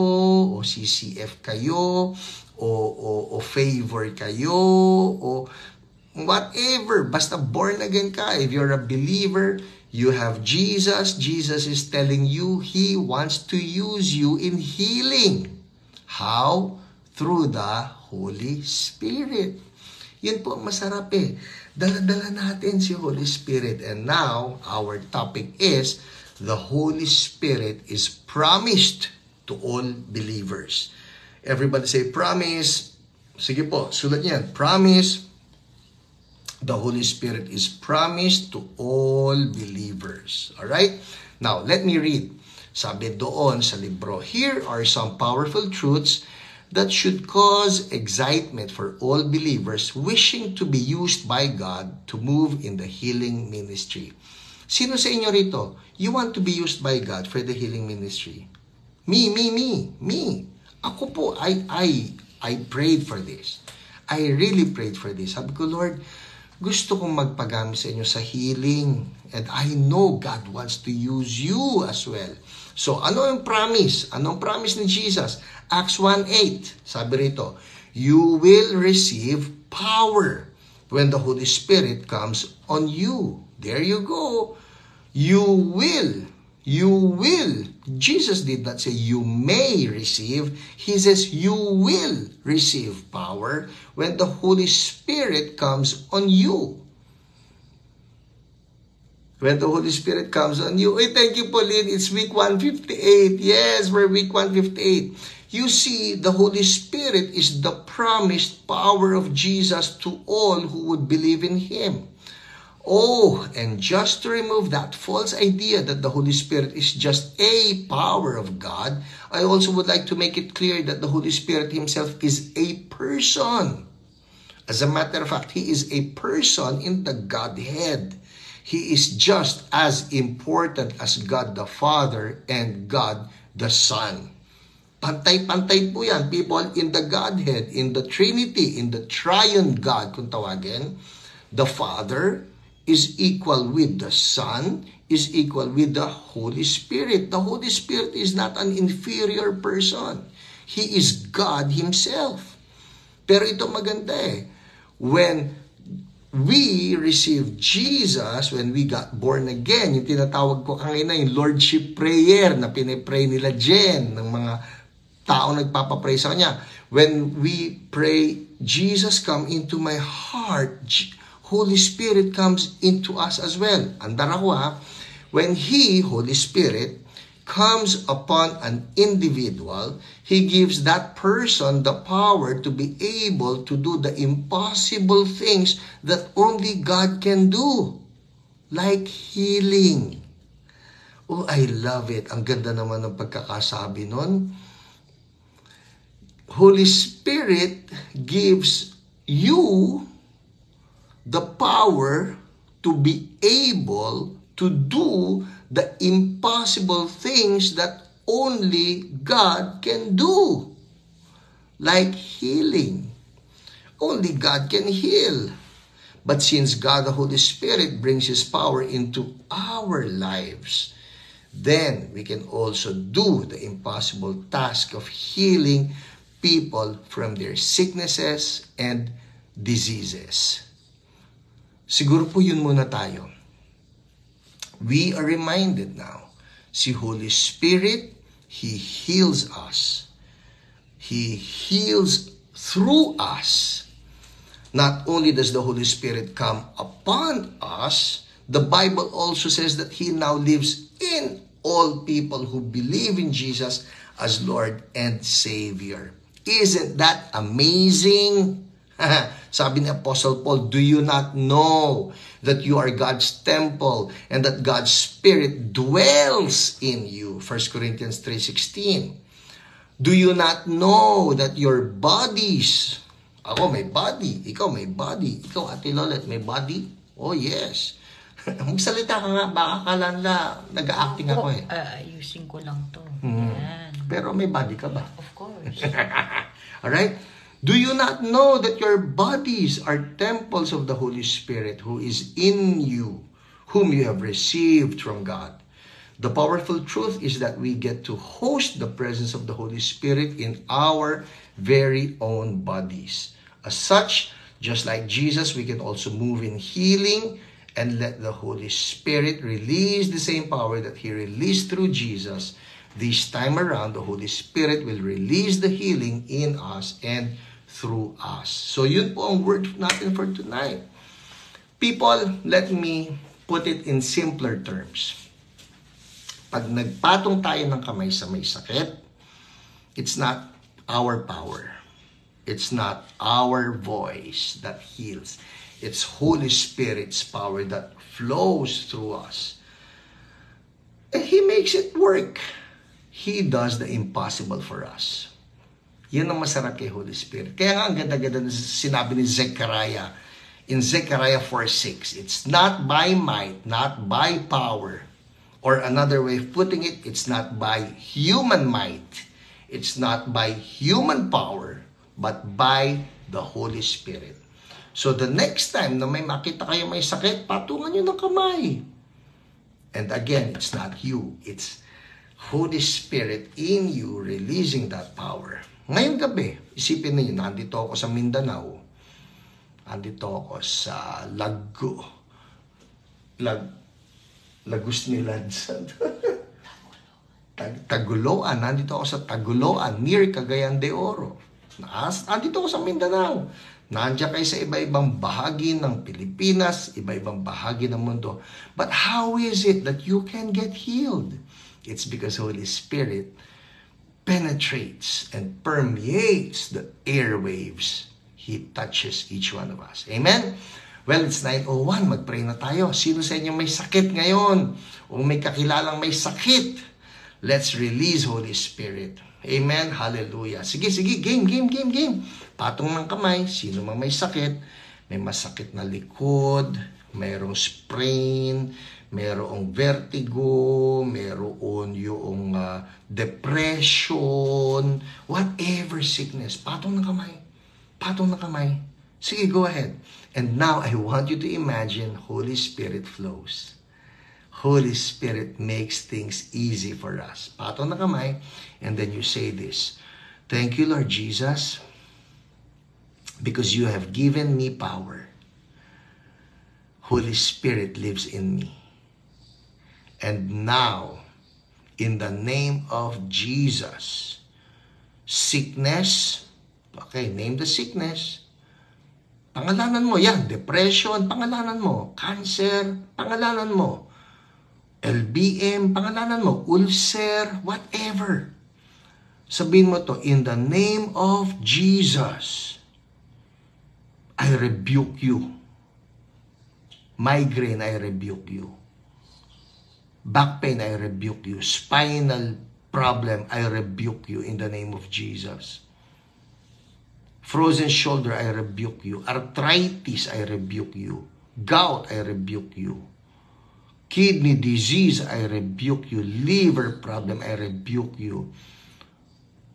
o CCF kayo, o Favor kayo, o whatever. Basta born again ka, if you're a believer, you have Jesus. Jesus is telling you He wants to use you in healing. How? Through the Holy Spirit. Yun po ang masarap eh. Dala-dala natin si Holy Spirit. And now, our topic is, the Holy Spirit is promised to all believers. Everybody say, promise. Sige po, sulat niyan. Promise. The Holy Spirit is promised to all believers. Alright? Now, let me read. Sabi doon sa libro, here are some powerful truths that should cause excitement for all believers wishing to be used by God to move in the healing ministry. Sino sa inyo rito? You want to be used by God for the healing ministry? Me. Ako po, I prayed for this. I really prayed for this. Sabi ko, Lord, gusto kong magpagamit sa inyo sa healing. And I know God wants to use you as well. So, ano yung promise? Anong promise ni Jesus? Acts 1:8. Sabi rito, you will receive power when the Holy Spirit comes on you. There you go. You will. Jesus did not say you may receive. He says you will receive power when the Holy Spirit comes on you. When the Holy Spirit comes on you. Hey, thank you, Pauline. It's week 158. Yes, we're week 158. You see, the Holy Spirit is the promised power of Jesus to all who would believe in Him. Oh, and just to remove that false idea that the Holy Spirit is just a power of God, I also would like to make it clear that the Holy Spirit Himself is a person. As a matter of fact, He is a person in the Godhead. He is just as important as God the Father and God the Son. Pantay-pantay po yan, people, in the Godhead, in the Trinity, in the Triune God, kung tawagin. The Father is equal with the Son, is equal with the Holy Spirit. The Holy Spirit is not an inferior person. He is God Himself. Pero ito maganda eh. When we received Jesus, when we got born again, yung tinatawag ko kanina, yung Lordship Prayer na pinipray nila Jen, ng mga taong nagpapapray sa Kanya. When we pray, Jesus come into my heart, Holy Spirit comes into us as well. Andar ako ha. When He, Holy Spirit, comes upon an individual, He gives that person the power to be able to do the impossible things that only God can do. Like healing. Oh, I love it. Ang ganda naman ng pagkakasabi nun. Holy Spirit gives you the power to be able to do the impossible things that only God can do. Like healing. Only God can heal. But since God, the Holy Spirit, brings His power into our lives, then we can also do the impossible task of healing people from their sicknesses and diseases. Siguro po yun muna tayo. We are reminded now, si Holy Spirit, He heals us. He heals through us. Not only does the Holy Spirit come upon us, the Bible also says that He now lives in all people who believe in Jesus as Lord and Savior. Isn't that amazing? Sabi ni Apostle Paul, do you not know that you are God's temple and that God's Spirit dwells in you? 1 Corinthians 3:16. Do you not know that your bodies, ako may body, ikaw may body, ikaw Ate Lolet may body? Oh yes. Magsalita ka nga, baka kala na nag-acting ako eh. Ayusin ko lang to. Yan. Pero may body ka ba? Of course. Alright? Do you not know that your bodies are temples of the Holy Spirit who is in you, whom you have received from God? The powerful truth is that we get to host the presence of the Holy Spirit in our very own bodies. As such, just like Jesus, we can also move in healing and let the Holy Spirit release the same power that He released through Jesus. This time around, the Holy Spirit will release the healing in us and through us. So yun po ang word natin for tonight. People, let me put it in simpler terms. Pag nagpatong tayo ng kamay sa may sakit, it's not our power. It's not our voice that heals. It's Holy Spirit's power that flows through us. And He makes it work. He does the impossible for us. Yan ang masarap kay Holy Spirit. Kaya nga ang ganda-ganda na sinabi ni Zechariah in Zechariah 4:6. It's not by might, not by power. Or another way of putting it, it's not by human might. It's not by human power, but by the Holy Spirit. So the next time na may makita kayo may sakit, patungan nyo ng kamay. And again, it's not you. It's Holy Spirit in you releasing that power. Ngayong gabi, isipin niyo, nandito ako sa Mindanao. Nandito ako sa Lagusnilan. Taguloan. Nandito ako sa Taguloan, near Cagayan de Oro. Nandito ako sa Mindanao. Nandiyan kayo sa iba-ibang bahagi ng Pilipinas, iba-ibang bahagi ng mundo. But how is it that you can get healed? It's because Holy Spirit penetrates and permeates the airwaves. He touches each one of us. Amen? Well, it's 9:01. Mag-pray na tayo. Sino sa inyo may sakit ngayon? O may kakilalang may sakit? Let's release Holy Spirit. Amen? Hallelujah. Sige. Game. Patong ng kamay. Sino mang may sakit? May masakit na likod, mayroong sprain, mayroong vertigo, mayroon yung depression, whatever sickness. Patong ng kamay. Sige, go ahead. And now, I want you to imagine Holy Spirit flows. Holy Spirit makes things easy for us. Patong ng kamay, and then you say this, thank you, Lord Jesus, because you have given me power. Holy Spirit lives in me. And now, in the name of Jesus, sickness, okay, name the sickness. Pangalanan mo, yan, depression, pangalanan mo, cancer, pangalanan mo, LBM, pangalanan mo, ulcer, whatever. Sabihin mo to, in the name of Jesus, I rebuke you. Migraine, I rebuke you. Back pain, I rebuke you. Spinal problem, I rebuke you in the name of Jesus. Frozen shoulder, I rebuke you. Arthritis, I rebuke you. Gout, I rebuke you. Kidney disease, I rebuke you. Liver problem, I rebuke you.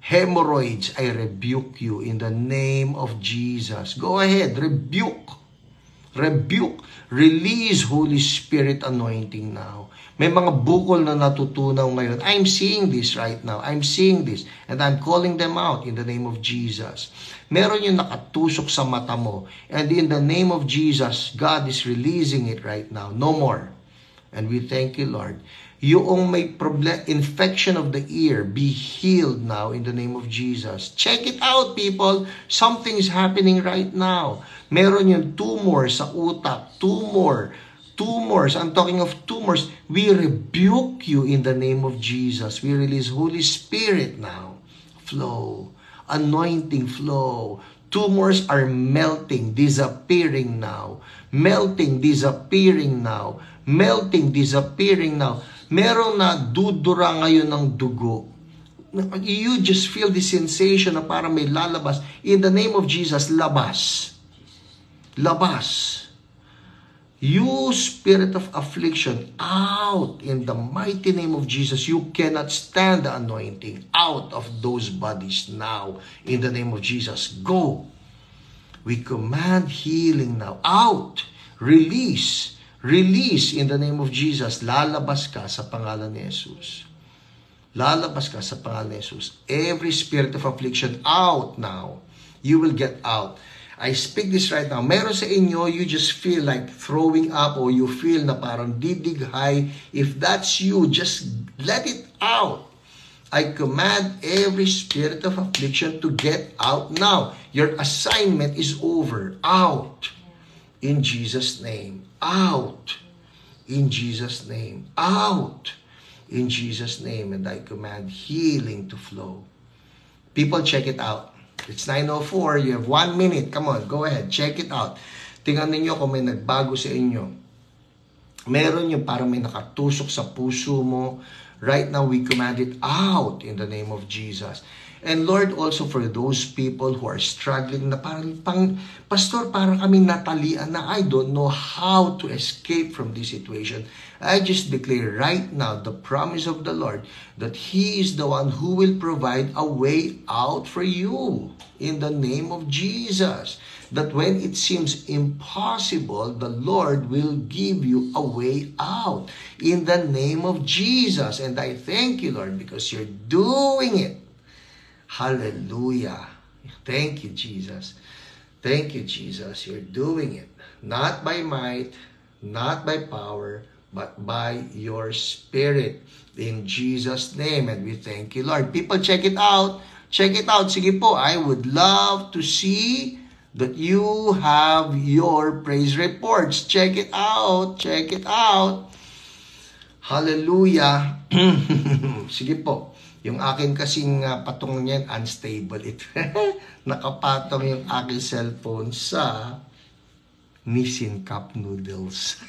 Hemorrhoids, I rebuke you in the name of Jesus. Go ahead, rebuke. Release Holy Spirit anointing now. May mga bukol na natutunaw ngayon. I'm seeing this right now. I'm seeing this. And I'm calling them out in the name of Jesus. Meron yung nakatusok sa mata mo. And in the name of Jesus, God is releasing it right now. No more. And we thank you, Lord. Yung may problem, infection of the ear, be healed now in the name of Jesus. Check it out, people. Something is happening right now. Meron yung tumor sa utak. Tumors. I'm talking of tumors. We rebuke you in the name of Jesus. We release Holy Spirit now. Flow. Anointing flow. Tumors are melting, disappearing now. Melting, disappearing now. Meron na dudura ngayon ng dugo. You just feel the sensation na parang may lalabas. In the name of Jesus, labas. You spirit of affliction, out in the mighty name of Jesus. You cannot stand the anointing. Out of those bodies now. In the name of Jesus, go. We command healing now. Out. Release in the name of Jesus. Lalabas ka sa pangalan ni Jesus. Every spirit of affliction, out now. You will get out. I speak this right now. Meron sa inyo, you just feel like throwing up or you feel na parang didighay. If that's you, just let it out. I command every spirit of affliction to get out now. Your assignment is over. Out. In Jesus' name. Out. In Jesus' name. Out. In Jesus' name. And I command healing to flow. People, check it out. It's 9:04. You have 1 minute. Come on, go ahead. Check it out. Tingnan ninyo kung may nagbago sa inyo. Meron yung parang may nakatusok sa puso mo. Right now, we command it out in the name of Jesus. And Lord, also for those people who are struggling na parang, Pastor, parang kami natalian na I don't know how to escape from this situation. I just declare right now the promise of the Lord that He is the one who will provide a way out for you in the name of Jesus. That when it seems impossible, the Lord will give you a way out in the name of Jesus. And I thank you, Lord, because you're doing it. Hallelujah. Thank you, Jesus. Thank you, Jesus. You're doing it. Not by might, not by power, but by your Spirit. In Jesus' name. And we thank you, Lord. People, check it out. Check it out. Sige po, I would love to see that you have your praise reports. Check it out. Check it out. Hallelujah. Sige po. Yung akin kasing patong niyan, unstable it. Nakapatong yung aking cellphone sa Nissin Cup Noodles.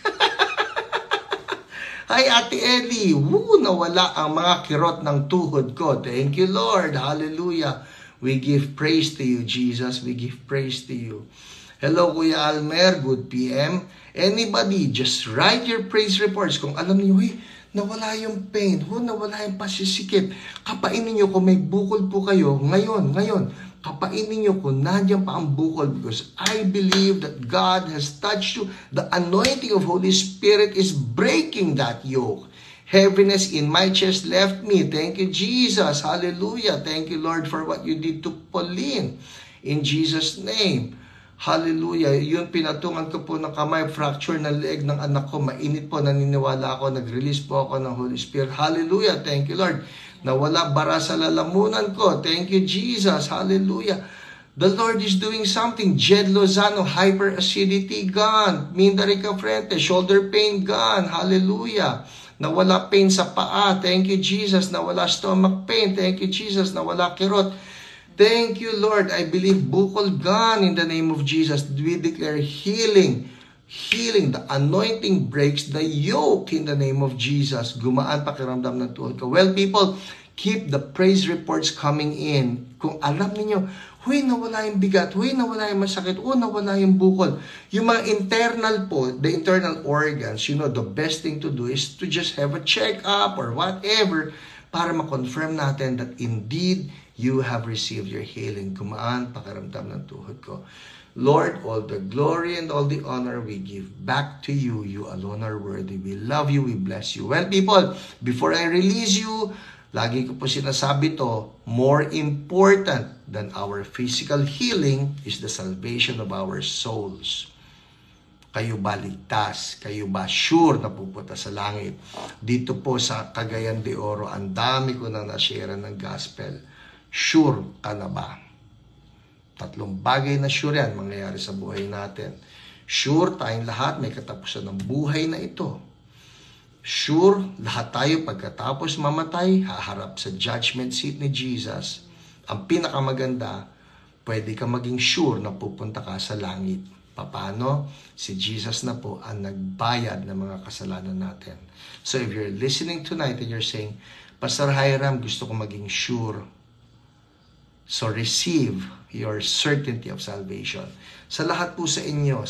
Hi, Ate Ellie. Woo, nawala ang mga kirot ng tuhod ko. Thank you, Lord. Hallelujah. We give praise to you, Jesus. We give praise to you. Hello, Kuya Almer. Good PM. Anybody, just write your praise reports. Kung alam niyo, nawala yung pain, nawala yung pasisikip. Kapainin niyo kung may bukol po kayo. Ngayon. Kapainin niyo kung nandiyan pa ang bukol because I believe that God has touched you. The anointing of Holy Spirit is breaking that yoke. Heaviness in my chest left me. Thank you, Jesus. Hallelujah. Thank you, Lord, for what you did to Pauline. In Jesus' name. Hallelujah. Yun, pinatungan ko po ng kamay, fracture ng leg ng anak ko. Mainit po, naniniwala ako, nag-release po ako ng Holy Spirit. Hallelujah. Thank you, Lord. Nawala bara sa lalamunan ko. Thank you, Jesus. Hallelujah. The Lord is doing something. Jed Lozano, hyperacidity, gone. Minda Rica Frente, shoulder pain, gone. Hallelujah. Nawala pain sa paa. Thank you, Jesus. Nawala stomach pain. Thank you, Jesus. Nawala kirot. Thank you, Lord. I believe bukol gone in the name of Jesus. We declare healing. Healing. The anointing breaks the yoke in the name of Jesus. Gumaan pakiramdam ng tuhod ko. Well, people, keep the praise reports coming in. Kung alam niyo, nawala yung bigat, nawala yung masakit, nawala yung bukol. Yung mga internal po, the internal organs, the best thing to do is to just have a check-up or whatever para ma-confirm natin that indeed you have received your healing. Gumaan, pakiramdam ng tuhod ko. Lord, all the glory and all the honor we give back to you. You alone are worthy. We love you. We bless you. Well, people, before I release you, lagi ko po sinasabi to, more important than our physical healing is the salvation of our souls. Kayo ba ligtas? Kayo ba sure na pupunta sa langit? Dito po sa Cagayan de Oro, ang dami ko na na-share ng gospel. Sure ka na ba? Tatlong bagay na sure yan mangyayari sa buhay natin. Sure tayong lahat may katapusan ng buhay na ito. Sure, lahat tayo pagkatapos mamatay, haharap sa judgment seat ni Jesus. Ang pinakamaganda, pwede ka maging sure na pupunta ka sa langit. Paano? Si Jesus na po ang nagbayad ng mga kasalanan natin. So if you're listening tonight and you're saying, Pastor Hiram, gusto ko maging sure. So receive your certainty of salvation. Sa lahat po sa inyo,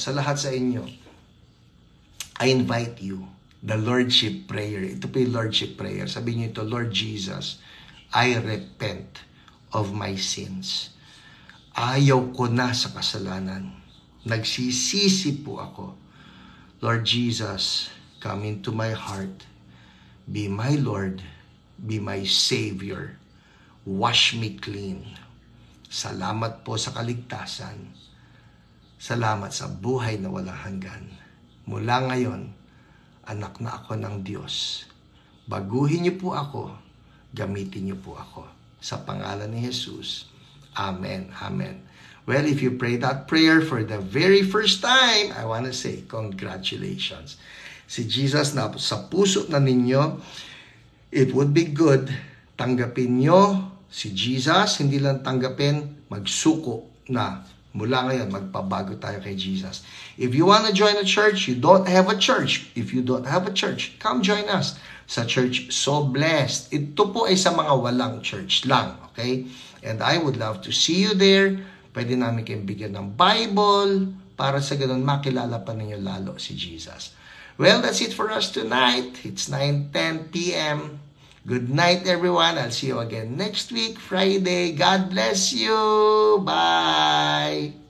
I invite you, the Lordship Prayer. Ito po yung Lordship Prayer. Sabihin niyo ito, Lord Jesus, I repent of my sins. Ayaw ko na sa kasalanan. Nagsisisi po ako. Lord Jesus, come into my heart. Be my Lord. Be my Savior. Wash me clean. Salamat po sa kaligtasan. Salamat sa buhay na walang hanggan. Mula ngayon, anak na ako ng Diyos. Baguhin niyo po ako. Gamitin niyo po ako. Sa pangalan ni Jesus. Amen. Amen. Well, if you pray that prayer for the very first time, I want to say congratulations. Si Jesus na sa puso na ninyo, it would be good tanggapin nyo si Jesus, hindi lang tanggapin, magsuko na. Mula ngayon, magpabago tayo kay Jesus. If you want to join a church, you don't have a church. If you don't have a church, come join us sa church So Blessed. Ito po ay sa mga walang church lang, okay? And I would love to see you there. Pwede namin kayong bigyan ng Bible para sa ganun makilala pa ninyo lalo si Jesus. Well, that's it for us tonight. It's 9:10 p.m. Good night, everyone. I'll see you again next week, Friday. God bless you. Bye.